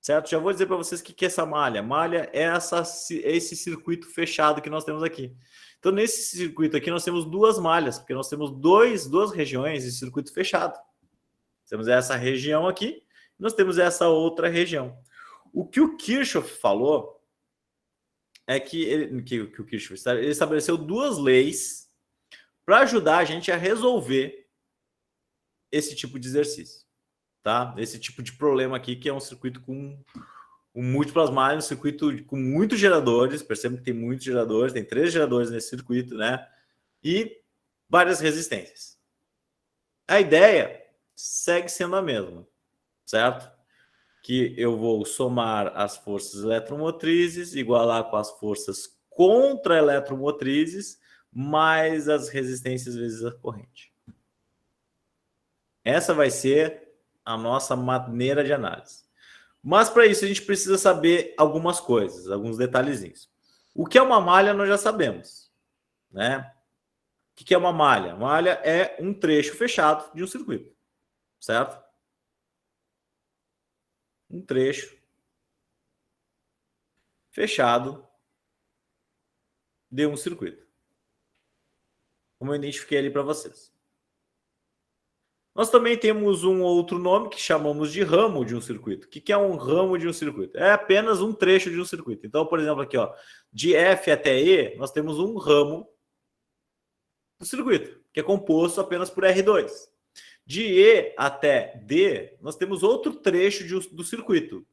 Speaker 1: certo? Já vou dizer para vocês o que é essa malha. Malha é esse circuito fechado que nós temos aqui. Então, nesse circuito aqui, nós temos duas malhas, porque nós temos duas regiões de circuito fechado. Temos essa região aqui, nós temos essa outra região. O que o Kirchhoff falou é que o Kirchhoff ele estabeleceu duas leis para ajudar a gente a resolver esse tipo de exercício, tá? Esse tipo de problema aqui, que é um circuito com múltiplas malhas, um circuito com muitos geradores. Percebam que tem muitos geradores, tem 3 geradores nesse circuito, né? E várias resistências. A ideia segue sendo a mesma, certo? Que eu vou somar as forças eletromotrizes, igualar com as forças contra-eletromotrizes, mais as resistências vezes a corrente. Essa vai ser a nossa maneira de análise. Mas para isso a gente precisa saber algumas coisas, alguns detalhezinhos. O que é uma malha nós já sabemos, né? O que é uma malha? Malha é um trecho fechado de um circuito, certo? Um trecho fechado de um circuito. Como eu identifiquei ali para vocês. Nós também temos um outro nome que chamamos de ramo de um circuito. O que é um ramo de um circuito? É apenas um trecho de um circuito. Então, por exemplo, aqui, ó, de F até E, nós temos um ramo do circuito, que é composto apenas por R2. De E até D, nós temos outro trecho do circuito,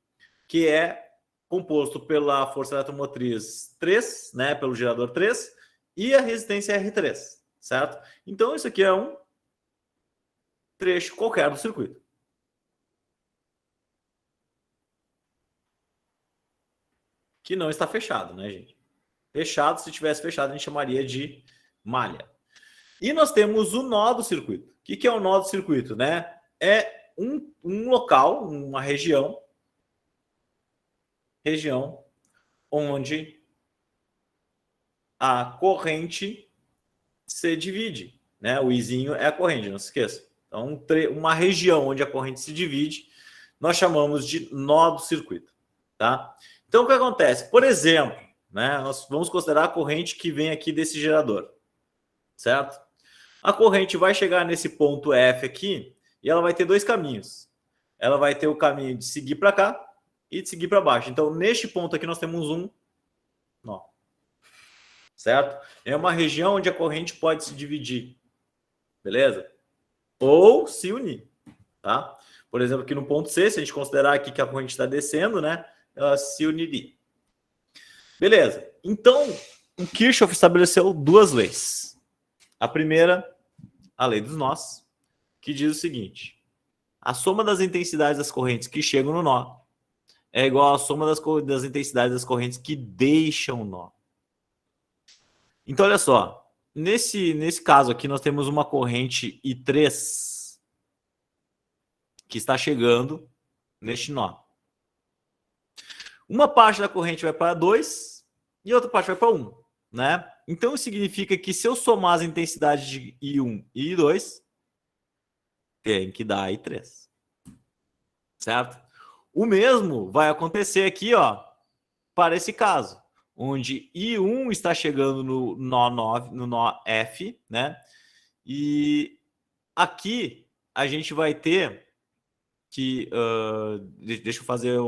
Speaker 1: que é composto pela força eletromotriz 3, né, pelo gerador 3, e a resistência R3, certo? Então, isso aqui é um trecho qualquer do circuito. Que não está fechado, né, gente? Fechado, se tivesse fechado, a gente chamaria de malha. E nós temos o nó do circuito. O que é o nó do circuito, né? É um local, uma região onde a corrente se divide, né? O Izinho é a corrente, não se esqueça. Então, uma região onde a corrente se divide, nós chamamos de nó do circuito, tá? Então, o que acontece? Por exemplo, né, nós vamos considerar a corrente que vem aqui desse gerador, certo? A corrente vai chegar nesse ponto F aqui e ela vai ter dois caminhos. Ela vai ter o caminho de seguir para cá e de seguir para baixo. Então, neste ponto aqui, nós temos um nó, certo? É uma região onde a corrente pode se dividir, beleza? Ou se unir, tá? Por exemplo, aqui no ponto C, se a gente considerar aqui que a corrente está descendo, né? Ela se uniria. Beleza. Então, o Kirchhoff estabeleceu duas leis. A primeira, a lei dos nós, que diz o seguinte: a soma das intensidades das correntes que chegam no nó é igual à soma das intensidades das correntes que deixam o nó. Então, olha só. Nesse caso aqui, nós temos uma corrente I3 que está chegando neste nó. Uma parte da corrente vai para 2 e outra parte vai para 1, né? Então, significa que se eu somar as intensidades de I1 e I2, tem que dar I3. Certo? O mesmo vai acontecer aqui, ó, para esse caso, onde I1 está chegando no nó 9, no nó F, né? E aqui a gente vai ter que deixa eu fazer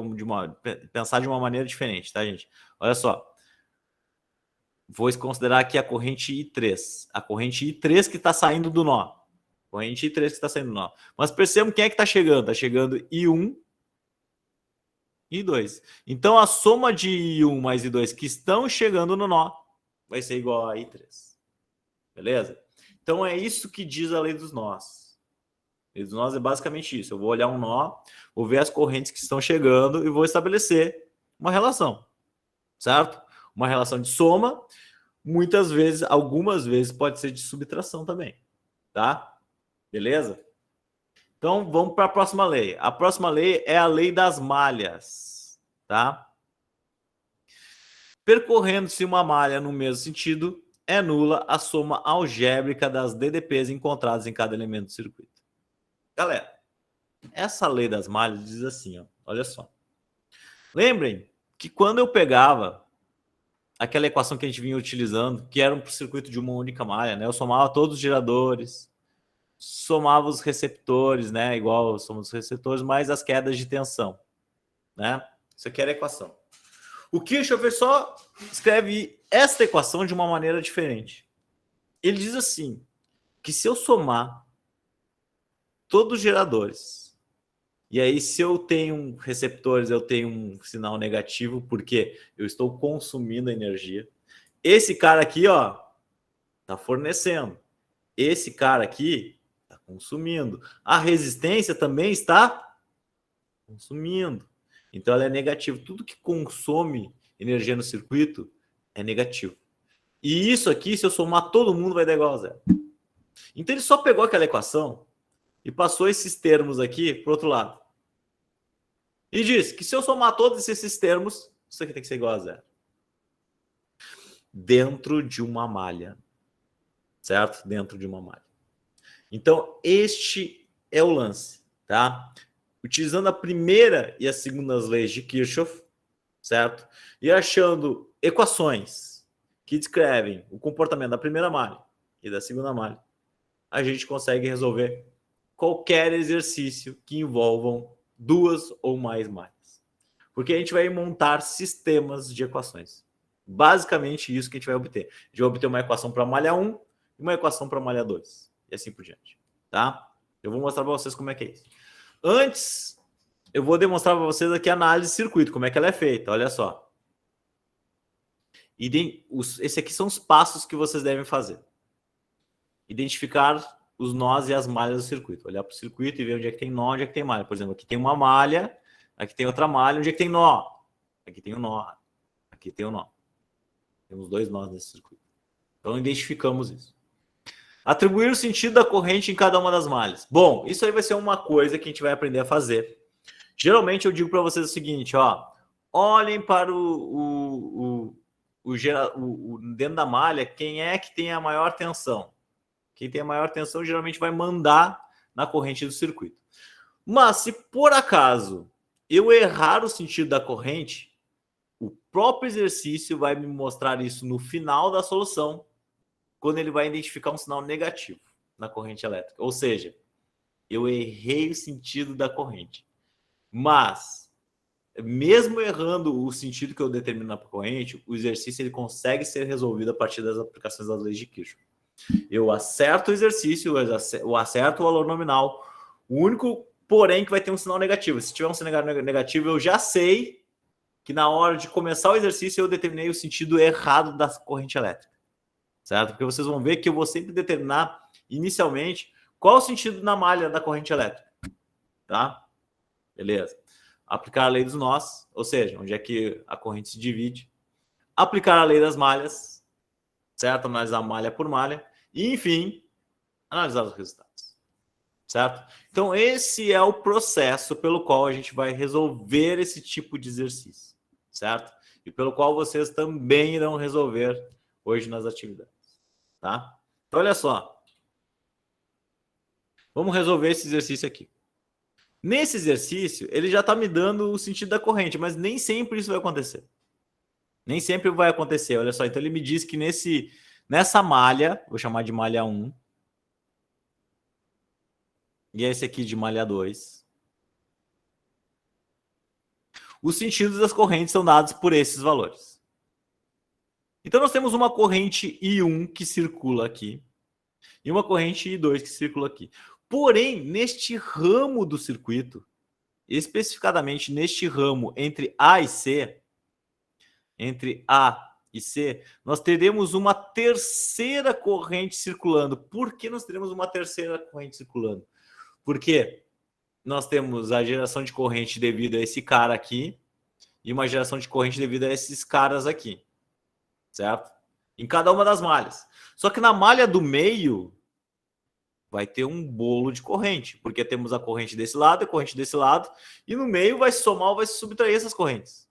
Speaker 1: pensar de uma maneira diferente, tá, gente? Olha só. Vou considerar aqui a corrente I3. A corrente I3 que está saindo do nó. Corrente I3 que está saindo do nó. Mas percebam quem é que está chegando. Está chegando I1 e I2. Então, a soma de I1 mais I2 que estão chegando no nó vai ser igual a I3. Beleza? Então, é isso que diz a lei dos nós. A lei dos nós é basicamente isso. Eu vou olhar um nó, vou ver as correntes que estão chegando e vou estabelecer uma relação. Certo? Uma relação de soma, muitas vezes, algumas vezes, pode ser de subtração também, tá? Beleza? Então, vamos para a próxima lei. A próxima lei é a lei das malhas, tá? Percorrendo-se uma malha no mesmo sentido, é nula a soma algébrica das DDPs encontradas em cada elemento do circuito. Galera, essa lei das malhas diz assim, ó, olha só. Lembrem que quando eu pegava aquela equação que a gente vinha utilizando, que era um circuito de uma única malha, né? Eu somava todos os geradores, somava os receptores, né? Igual somos os receptores, mais as quedas de tensão, né? Isso aqui era a equação. O Kirchhoff só escreve esta equação de uma maneira diferente. Ele diz assim, que se eu somar todos os geradores, e aí se eu tenho receptores, eu tenho um sinal negativo, porque eu estou consumindo energia. Esse cara aqui, ó, tá fornecendo. Esse cara aqui tá consumindo. A resistência também está consumindo. Então ela é negativa. Tudo que consome energia no circuito é negativo. E isso aqui, se eu somar todo mundo, vai dar igual a zero. Então ele só pegou aquela equação e passou esses termos aqui para o outro lado. E diz que se eu somar todos esses termos, isso aqui tem que ser igual a zero. Dentro de uma malha. Certo? Dentro de uma malha. Então, este é o lance, tá? Utilizando a primeira e a segunda leis de Kirchhoff, certo? E achando equações que descrevem o comportamento da primeira malha e da segunda malha, a gente consegue resolver qualquer exercício que envolvam duas ou mais malhas. Porque a gente vai montar sistemas de equações. Basicamente isso que a gente vai obter. A gente vai obter uma equação para malha 1 e uma equação para malha 2. E assim por diante. Tá? Eu vou mostrar para vocês como é que é isso. Antes, eu vou demonstrar para vocês aqui a análise de circuito, como é que ela é feita. Olha só. Esse aqui são os passos que vocês devem fazer. Identificar os nós e as malhas do circuito. Olhar para o circuito e ver onde é que tem nó, onde é que tem malha. Por exemplo, aqui tem uma malha, aqui tem outra malha, onde é que tem nó? Aqui tem um nó, aqui tem um nó. Temos dois nós nesse circuito. Então, identificamos isso. Atribuir o sentido da corrente em cada uma das malhas. Bom, isso aí vai ser uma coisa que a gente vai aprender a fazer. Geralmente, eu digo para vocês o seguinte, ó. Olhem para o dentro da malha, quem é que tem a maior tensão? Quem tem a maior tensão geralmente vai mandar na corrente do circuito. Mas se por acaso eu errar o sentido da corrente, o próprio exercício vai me mostrar isso no final da solução, quando ele vai identificar um sinal negativo na corrente elétrica. Ou seja, eu errei o sentido da corrente. Mas, mesmo errando o sentido que eu determino na corrente, o exercício ele consegue ser resolvido a partir das aplicações das leis de Kirchhoff. Eu acerto o exercício, eu acerto o valor nominal. O único, porém, que vai ter um sinal negativo. Se tiver um sinal negativo, eu já sei que na hora de começar o exercício eu determinei o sentido errado da corrente elétrica. Certo? Porque vocês vão ver que eu vou sempre determinar inicialmente qual o sentido na malha da corrente elétrica. Tá? Beleza. Aplicar a lei dos nós, ou seja, onde é que a corrente se divide. Aplicar a lei das malhas, certo? Analisar malha por malha. E, enfim, analisar os resultados. Certo? Então, esse é o processo pelo qual a gente vai resolver esse tipo de exercício. Certo? E pelo qual vocês também irão resolver hoje nas atividades. Tá? Então, olha só. Vamos resolver esse exercício aqui. Nesse exercício, ele já está me dando o sentido da corrente, mas nem sempre isso vai acontecer. Nem sempre vai acontecer, olha só. Então, ele me diz que nessa malha, vou chamar de malha 1, e esse aqui de malha 2, os sentidos das correntes são dados por esses valores. Então, nós temos uma corrente I1 que circula aqui e uma corrente I2 que circula aqui. Porém, neste ramo do circuito, especificadamente neste ramo entre A e C, nós teremos uma terceira corrente circulando. Por que nós teremos uma terceira corrente circulando? Porque nós temos a geração de corrente devido a esse cara aqui e uma geração de corrente devido a esses caras aqui. Certo? Em cada uma das malhas. Só que na malha do meio vai ter um bolo de corrente, porque temos a corrente desse lado, a corrente desse lado, e no meio vai se somar ou vai se subtrair essas correntes.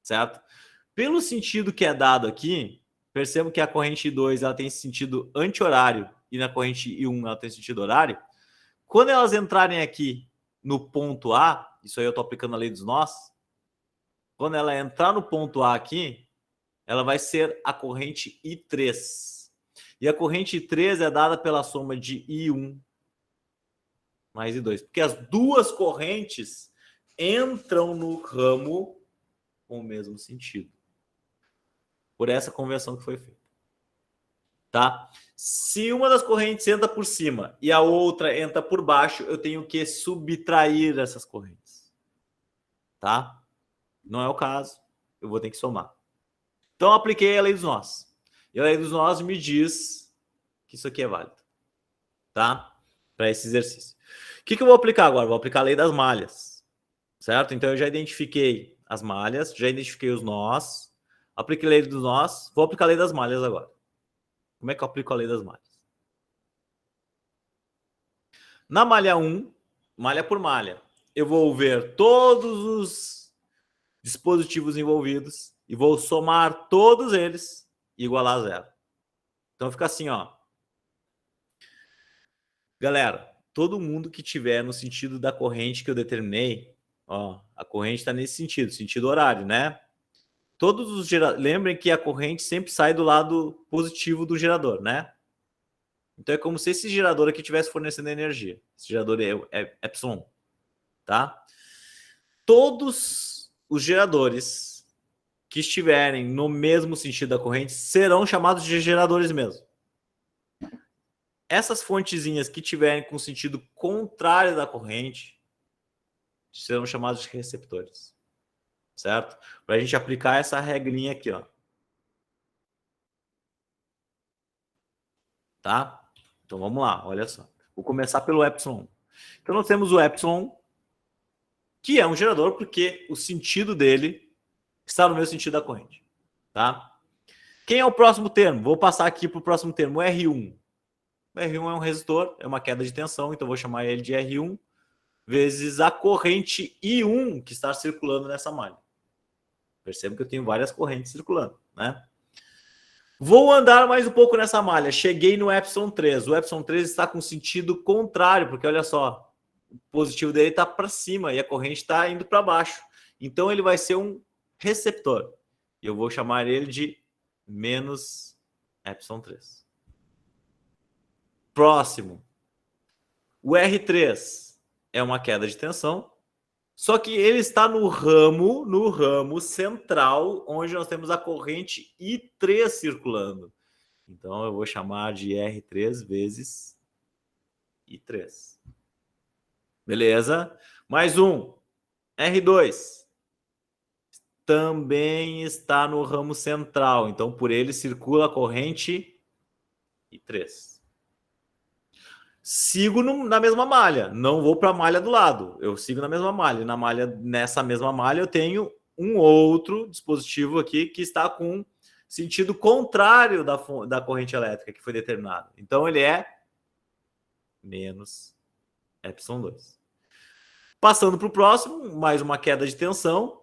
Speaker 1: Certo? Pelo sentido que é dado aqui, percebo que a corrente I2 ela tem sentido anti-horário e na corrente I1 ela tem sentido horário. Quando elas entrarem aqui no ponto A, isso aí eu estou aplicando a lei dos nós, quando ela entrar no ponto A aqui, ela vai ser a corrente I3. E a corrente I3 é dada pela soma de I1 mais I2. Porque as duas correntes entram no ramo com o mesmo sentido. Por essa conversão que foi feita. Tá? Se uma das correntes entra por cima e a outra entra por baixo, eu tenho que subtrair essas correntes. Tá? Não é o caso. Eu vou ter que somar. Então, apliquei a lei dos nós. E a lei dos nós me diz que isso aqui é válido. Tá? Para esse exercício. O que eu vou aplicar agora? Vou aplicar a lei das malhas. Certo? Então, eu já identifiquei as malhas, já identifiquei os nós. Apliquei a lei dos nós. Vou aplicar a lei das malhas agora. Como é que eu aplico a lei das malhas? Na malha 1, malha por malha, eu vou ver todos os dispositivos envolvidos e vou somar todos eles e igualar a zero. Então fica assim, ó. Galera, todo mundo que tiver no sentido da corrente que eu determinei, ó, a corrente está nesse sentido horário, né? Todos os geradores, lembrem que a corrente sempre sai do lado positivo do gerador, né? Então é como se esse gerador aqui estivesse fornecendo energia. Esse gerador é epsilon, tá? Todos os geradores que estiverem no mesmo sentido da corrente serão chamados de geradores mesmo. Essas fontezinhas que tiverem com sentido contrário da corrente serão chamados de receptores. Certo? Para a gente aplicar essa regrinha aqui, ó. Tá? Então vamos lá, olha só. Vou começar pelo epsilon. Então nós temos o epsilon, que é um gerador porque o sentido dele está no mesmo sentido da corrente. Tá? Quem é o próximo termo? Vou passar aqui para o próximo termo, o R1. O R1 é um resistor, é uma queda de tensão, então vou chamar ele de R1 vezes a corrente I1 que está circulando nessa malha. Perceba que eu tenho várias correntes circulando, né? Vou andar mais um pouco nessa malha. Cheguei no epsilon 3. O epsilon 3 está com sentido contrário, porque olha só, o positivo dele está para cima e a corrente está indo para baixo. Então ele vai ser um receptor. E eu vou chamar ele de menos epsilon 3. Próximo. O R3 é uma queda de tensão, só que ele está no ramo central, onde nós temos a corrente I3 circulando. Então eu vou chamar de R3 vezes I3. Beleza? Mais um. R2 também está no ramo central, então por ele circula a corrente I3. Sigo na mesma malha, não vou para a malha do lado, eu sigo na mesma malha. Nessa mesma malha eu tenho um outro dispositivo aqui que está com sentido contrário da corrente elétrica que foi determinado. Então ele é menos epsilon 2. Passando para o próximo, mais uma queda de tensão,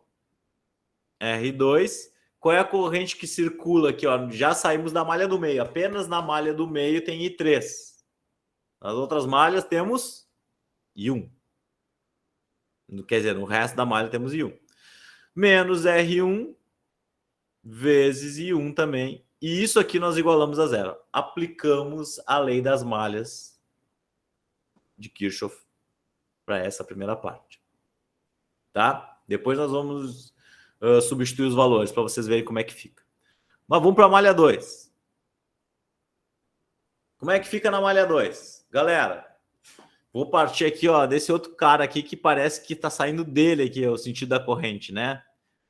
Speaker 1: R2. Qual é a corrente que circula aqui? Ó? Já saímos da malha do meio, apenas na malha do meio tem I3. Nas outras malhas temos I1. Quer dizer, no resto da malha temos I1. Menos R1 vezes I1 também. E isso aqui nós igualamos a zero. Aplicamos a lei das malhas de Kirchhoff para essa primeira parte. Tá? Depois nós vamos substituir os valores para vocês verem como é que fica. Mas vamos para a malha 2. Como é que fica na malha 2? Galera, vou partir aqui, ó, desse outro cara aqui que parece que está saindo dele aqui, o sentido da corrente, né?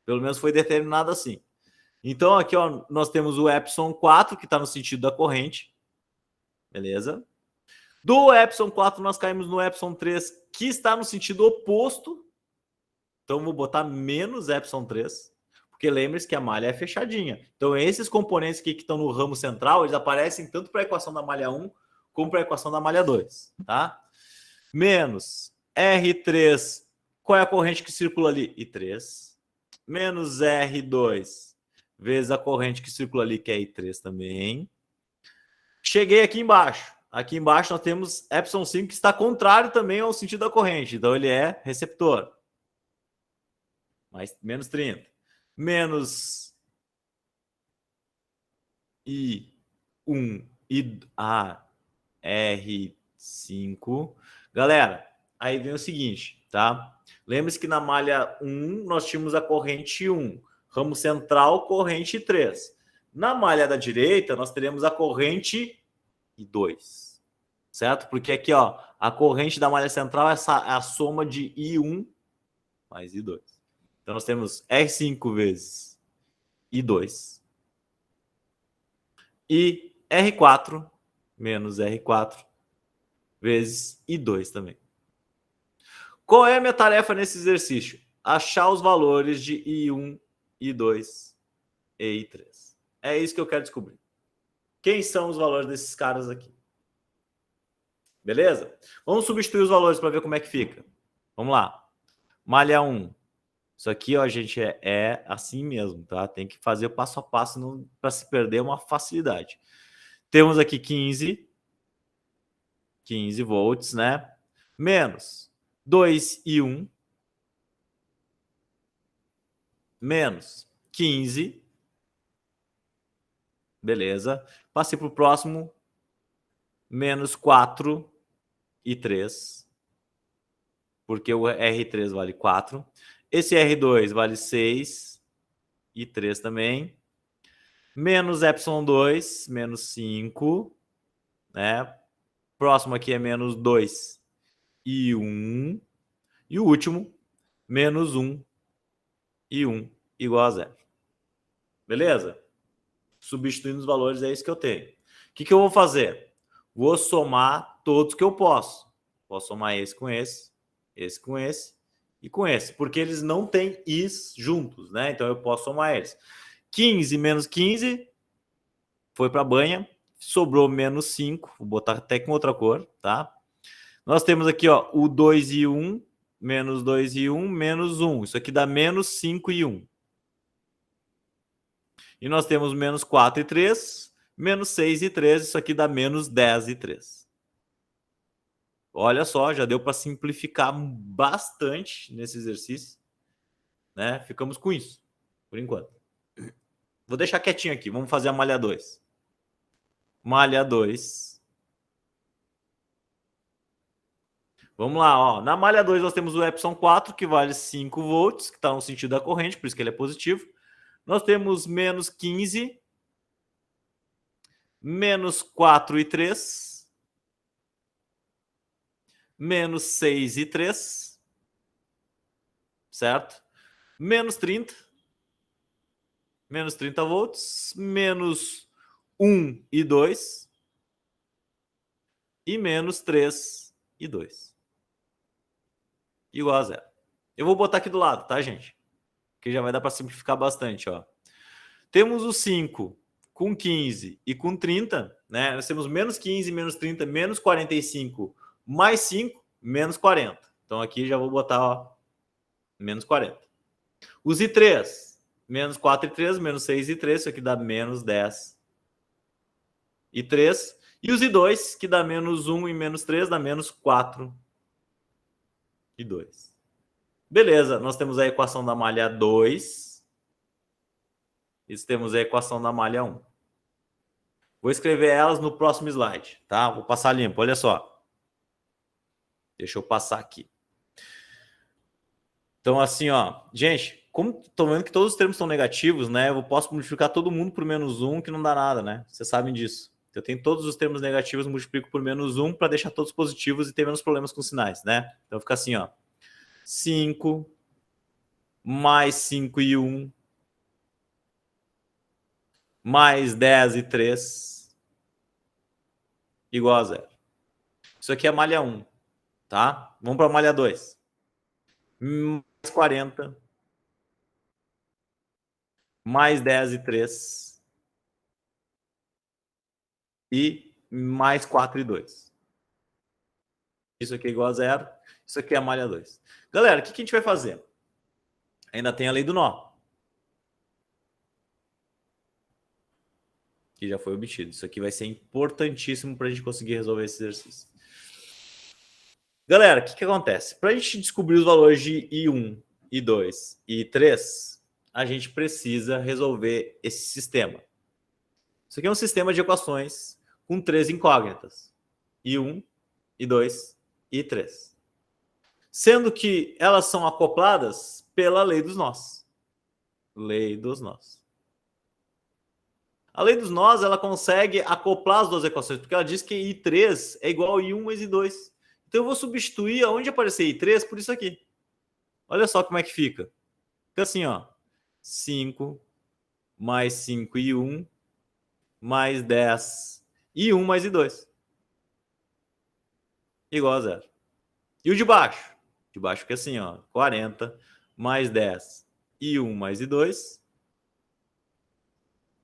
Speaker 1: Pelo menos foi determinado assim. Então, aqui, ó, nós temos o epsilon 4, que está no sentido da corrente. Beleza? Do epsilon 4, nós caímos no epsilon 3, que está no sentido oposto. Então, vou botar menos epsilon 3. Porque lembre-se que a malha é fechadinha. Então, esses componentes aqui que estão no ramo central, eles aparecem tanto para a equação da malha 1 como para a equação da malha 2, tá? Menos R3, qual é a corrente que circula ali? I3. Menos R2, vezes a corrente que circula ali, que é I3 também. Cheguei aqui embaixo. Aqui embaixo nós temos epsilon 5, que está contrário também ao sentido da corrente. Então, ele é receptor. Mais, menos 30. Menos I1 R5. Galera, aí vem o seguinte, tá? Lembre-se que na malha 1 nós tínhamos a corrente 1, ramo central, corrente 3. Na malha da direita nós teremos a corrente I2, certo? Porque aqui, ó, a corrente da malha central é a soma de I1 mais I2. Então nós temos R5 vezes I2 e R4 menos R4 vezes I2 também. Qual é a minha tarefa nesse exercício? Achar os valores de I1, I2 e I3. É isso que eu quero descobrir. Quem são os valores desses caras aqui? Beleza? Vamos substituir os valores para ver como é que fica. Vamos lá. Malha 1. Isso aqui, ó, gente, é assim mesmo, tá? Tem que fazer o passo a passo para se perder uma facilidade. Temos aqui 15 volts, né? Menos 2 e 1. Menos 15. Beleza. Passei para o próximo. Menos 4 e 3. Porque o R3 vale 4. Esse R2 vale 6 e 3 também. Menos epsilon 2, menos 5. Né? Próximo aqui é menos 2 e 1. E o último, menos 1 e 1 igual a 0. Beleza? Substituindo os valores, é isso que eu tenho. O que eu vou fazer? Vou somar todos que eu posso. Posso somar esse com esse com esse e com esse. Porque eles não têm is juntos, né? Então eu posso somar eles. 15 menos 15 foi para a banha. Sobrou menos 5. Vou botar até com outra cor, tá? Nós temos aqui, ó, o 2 e 1, menos 2 e 1, menos 1. Isso aqui dá menos 5 e 1. E nós temos menos 4 e 3, menos 6 e 3, isso aqui dá menos 10 e 3. Olha só, já deu para simplificar bastante nesse exercício, né? Ficamos com isso, por enquanto. Vou deixar quietinho aqui, vamos fazer a malha 2. Malha 2. Vamos lá, ó. Na malha 2 nós temos o Epsilon 4, que vale 5 volts, que está no sentido da corrente, por isso que ele é positivo. Nós temos menos 15, menos 4 e 3, menos 6 e 3, certo? Menos 30 volts, menos 1 e 2, e menos 3 e 2. Igual a zero. Eu vou botar aqui do lado, tá, gente? Que já vai dar para simplificar bastante, ó. Temos o 5 com 15 e com 30, né? Nós temos menos 15, menos 30, menos 45, mais 5, menos 40. Então aqui já vou botar, ó, menos 40. Os I3, menos 4 e 3, menos 6 e 3, isso aqui dá menos 10 e 3. E os I2, que dá menos 1 e menos 3, dá menos 4 e 2. Beleza, nós temos a equação da malha 2. E temos a equação da malha 1. Vou escrever elas no próximo slide, tá? Vou passar limpo, olha só. Deixa eu passar aqui. Então, assim, ó. Gente, como estou vendo que todos os termos são negativos, né? Eu posso multiplicar todo mundo por menos 1, que não dá nada, né? Vocês sabem disso. Eu tenho todos os termos negativos, multiplico por menos 1 para deixar todos positivos e ter menos problemas com sinais, né? Então fica assim, ó. 5 mais 5 e 1 mais 10 e 3 igual a zero. Isso aqui é a malha 1, tá? Vamos para a malha 2. Mais 40 mais 10 e 3 e mais 4 e 2. Isso aqui é igual a zero. Isso aqui é a malha 2. Galera, o que a gente vai fazer? Ainda tem a lei do nó, que já foi obtido. Isso aqui vai ser importantíssimo para a gente conseguir resolver esse exercício. Galera, o que acontece? Para a gente descobrir os valores de I1, I2 e I3, a gente precisa resolver esse sistema. Isso aqui é um sistema de equações com 3 incógnitas. I1, I2 e I3. Sendo que elas são acopladas pela lei dos nós. Lei dos nós. A lei dos nós, ela consegue acoplar as duas equações, porque ela diz que I3 é igual a I1 mais I2. Então eu vou substituir aonde aparecer I3 por isso aqui. Olha só como é que fica. Fica assim, ó. 5 mais 5 I1 mais 10 I1 mais I2. Igual a zero. E o de baixo? De baixo fica assim, ó. 40 mais 10 I1 mais I2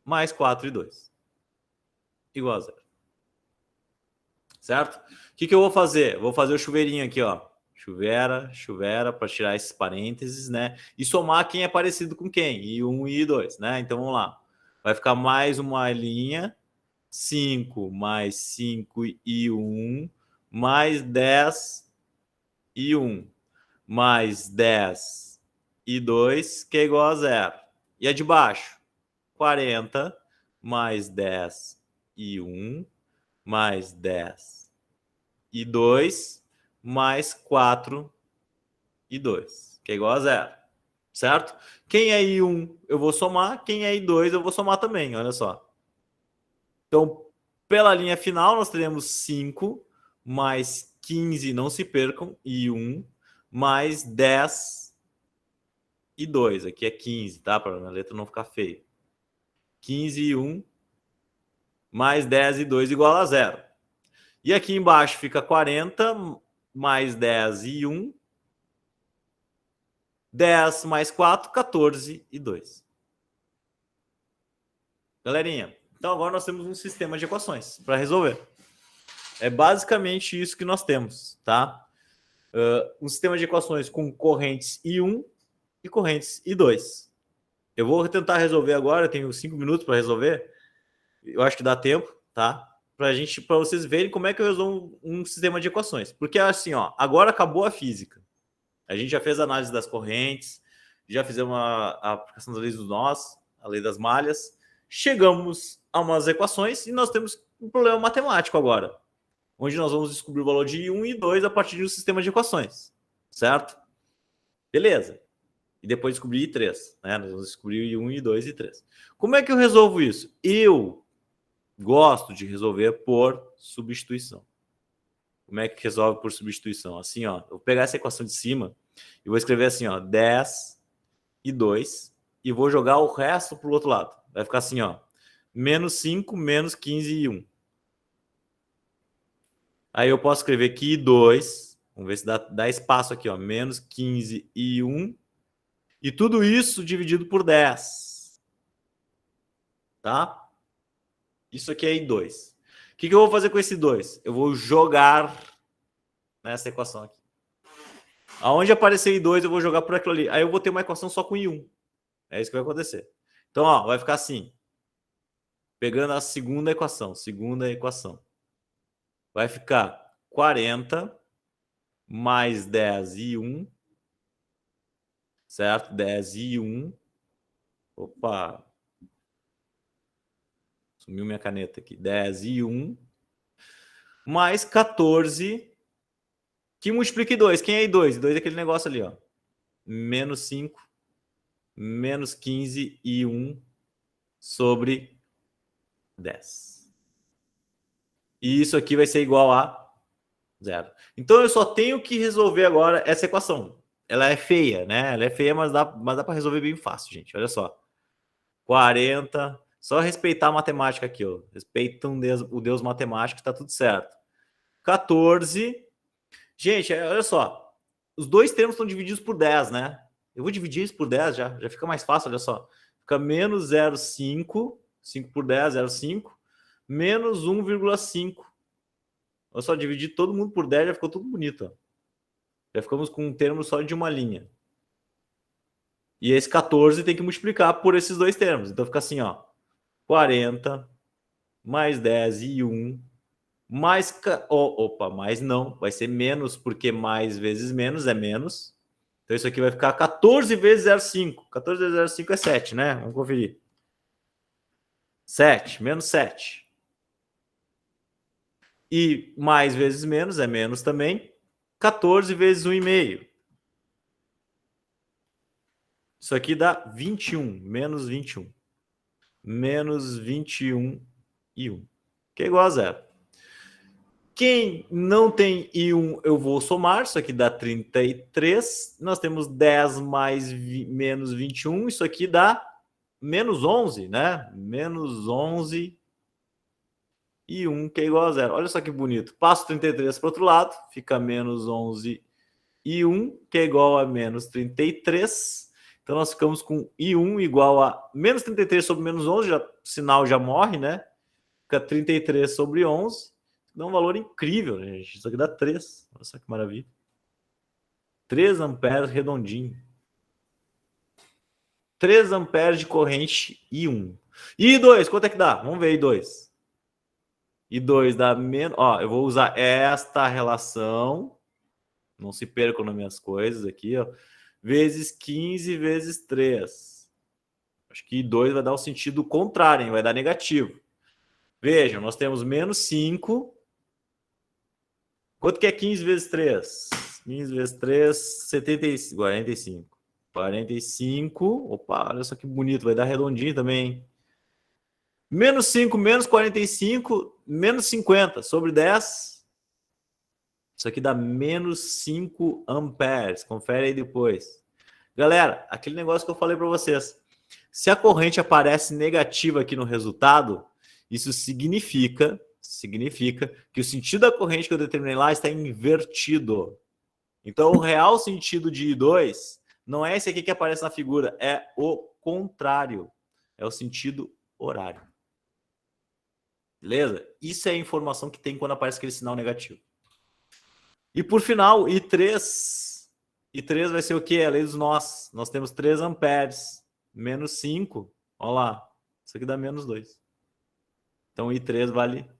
Speaker 1: mais 4 I2. Igual a zero. Certo? O que eu vou fazer? Vou fazer o chuveirinho aqui, ó. Chuveira, para tirar esses parênteses, né? E somar quem é parecido com quem. I1 e I2, né? Então, vamos lá. Vai ficar mais uma linha. 5 mais 5 I1 mais 10 I1 mais 10 I2, que é igual a zero. E a de baixo? 40 mais 10 I1 mais 10 I2 mais 4 I2, que é igual a zero. Certo? Quem é I1 eu vou somar, quem é I2 eu vou somar também, olha só. Então, pela linha final, nós teremos 5 mais 15, não se percam, I1 mais 10 I2. Aqui é 15, tá? Para a letra não ficar feia. 15 I1 mais 10 I2 igual a zero. E aqui embaixo fica 40 mais 10 I1. 10 mais 4, 14 e 2. Galerinha, então agora nós temos um sistema de equações para resolver. É basicamente isso que nós temos, tá? Um sistema de equações com correntes I1 e correntes I2. Eu vou tentar resolver agora, eu tenho 5 minutos para resolver. Eu acho que dá tempo, tá? Para vocês verem como é que eu resolvo um sistema de equações. Porque assim, ó, agora acabou a física. A gente já fez a análise das correntes, já fizemos a aplicação das leis dos nós, a lei das malhas. Chegamos a umas equações e nós temos um problema matemático agora, onde nós vamos descobrir o valor de I1 e I2 a partir de um sistema de equações, certo? Beleza. E depois descobrir I3, né? Nós vamos descobrir I1, I2 e I3. Como é que eu resolvo isso? Eu gosto de resolver por substituição. Como é que resolve por substituição? Assim, ó, eu vou pegar essa equação de cima e vou escrever assim, ó, 10 e 2 e vou jogar o resto para o outro lado. Vai ficar assim, ó, menos 5, menos 15 e 1. Aí eu posso escrever aqui 2, vamos ver se dá espaço aqui, ó, menos 15 e 1. E tudo isso dividido por 10. Tá? Isso aqui é I2. O que eu vou fazer com esse 2? Eu vou jogar nessa equação aqui. Aonde aparecer I2, eu vou jogar por aquilo ali. Aí eu vou ter uma equação só com I1. É isso que vai acontecer. Então, ó, vai ficar assim. Pegando a segunda equação. Vai ficar 40 mais 10 e 1. Certo? 10 e 1. Opa. Sumiu minha caneta aqui. 10 e 1. Mais 14. Que multiplique 2. Quem é I2? I2 é aquele negócio ali, ó. Menos 5. Menos 15 e 1 sobre 10. E isso aqui vai ser igual a 0. Então eu só tenho que resolver agora essa equação. Ela é feia, né? Ela é feia, mas dá para resolver bem fácil, gente. Olha só. 40. Só respeitar a matemática aqui, ó. Respeita o Deus matemático, tá tudo certo. 14. Gente, olha só. Os dois termos estão divididos por 10, né? Eu vou dividir isso por 10 já fica mais fácil, olha só. Fica menos 0,5. 5 por 10, 0,5. Menos 1,5. Olha só, dividir todo mundo por 10 já ficou tudo bonito. Ó. Já ficamos com um termo só de uma linha. E esse 14 tem que multiplicar por esses dois termos. Então fica assim, ó. 40 mais 10 e 1 mais... Opa, mais não. Vai ser menos, porque mais vezes menos é menos. Então isso aqui vai ficar 14 vezes 0,5. 14 vezes 0,5 é 7, né? Vamos conferir. 7, menos 7. E mais vezes menos é menos também. 14 vezes 1,5. Isso aqui dá 21, menos 21. Menos 21 e 1, que é igual a 0. Quem não tem I1, eu vou somar. Isso aqui dá 33. Nós temos 10 mais menos 21. Isso aqui dá menos 11, né? Menos 11 e 1, que é igual a 0. Olha só que bonito. Passo 33 para o outro lado. Fica menos 11 e 1, que é igual a menos 33. Então, nós ficamos com I1 igual a menos 33 sobre menos 11. O sinal já morre, né? Fica 33 sobre 11. Dá um valor incrível, né, gente? Isso aqui dá 3. Olha só que maravilha. 3 amperes redondinho. 3 amperes de corrente I1. E I2, quanto é que dá? Vamos ver I2. I2 dá menos... Ó, eu vou usar esta relação. Não se percam nas minhas coisas aqui, ó. Vezes 15 vezes 3. Acho que I2 vai dar o sentido contrário, hein? Vai dar negativo. Vejam, nós temos menos 5. Quanto que é 15 vezes 3? 15 vezes 3, 75, 45. 45. Opa, olha só que bonito. Vai dar redondinho também, hein? Menos 5, menos 45, menos 50 sobre 10. Isso aqui dá menos 5 amperes. Confere aí depois. Galera, aquele negócio que eu falei para vocês. Se a corrente aparece negativa aqui no resultado, isso significa que o sentido da corrente que eu determinei lá está invertido. Então, o real sentido de I2 não é esse aqui que aparece na figura, é o contrário. É o sentido horário. Beleza? Isso é a informação que tem quando aparece aquele sinal negativo. E por final, I3. I3 vai ser o quê? A lei dos nós. Nós temos 3 amperes. menos 5, olha lá, isso aqui dá menos 2. Então, I3 vale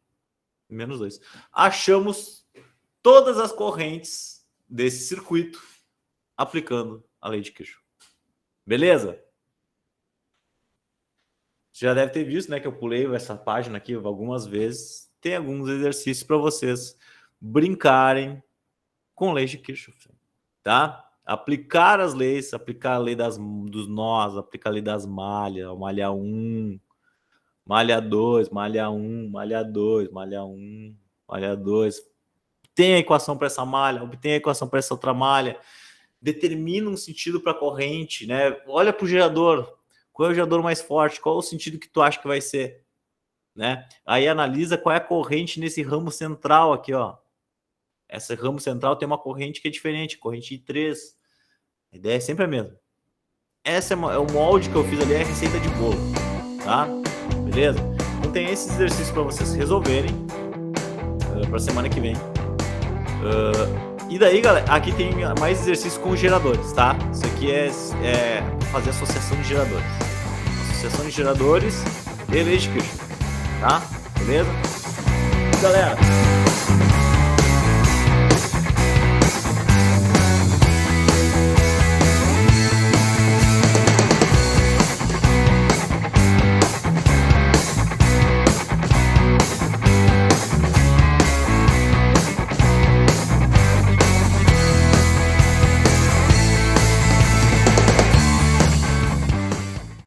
Speaker 1: menos 2. Achamos todas as correntes desse circuito aplicando a lei de Kirchhoff. Beleza? Você já deve ter visto, né, que eu pulei essa página aqui algumas vezes. Tem alguns exercícios para vocês brincarem com leis de Kirchhoff, tá? Aplicar as leis, aplicar a lei dos nós, aplicar a lei das malhas, malha 1, malha 2, malha 1, malha 2, malha 1, malha 2. Obtém a equação para essa malha, obtém a equação para essa outra malha. Determina um sentido para a corrente, né? Olha para o gerador. Qual é o gerador mais forte? Qual é o sentido que tu acha que vai ser? Né? Aí analisa qual é a corrente nesse ramo central aqui, ó. Esse ramo central tem uma corrente que é diferente, corrente I3. A ideia é sempre a mesma. Essa é o molde que eu fiz ali, é a receita de bolo, tá? Beleza? Então tem esses exercícios para vocês resolverem para semana que vem. E daí, galera, aqui tem mais exercícios com geradores, tá? Isso aqui é fazer associação de geradores. Associação de geradores e lei de Kirchhoff, tá? Beleza? Galera,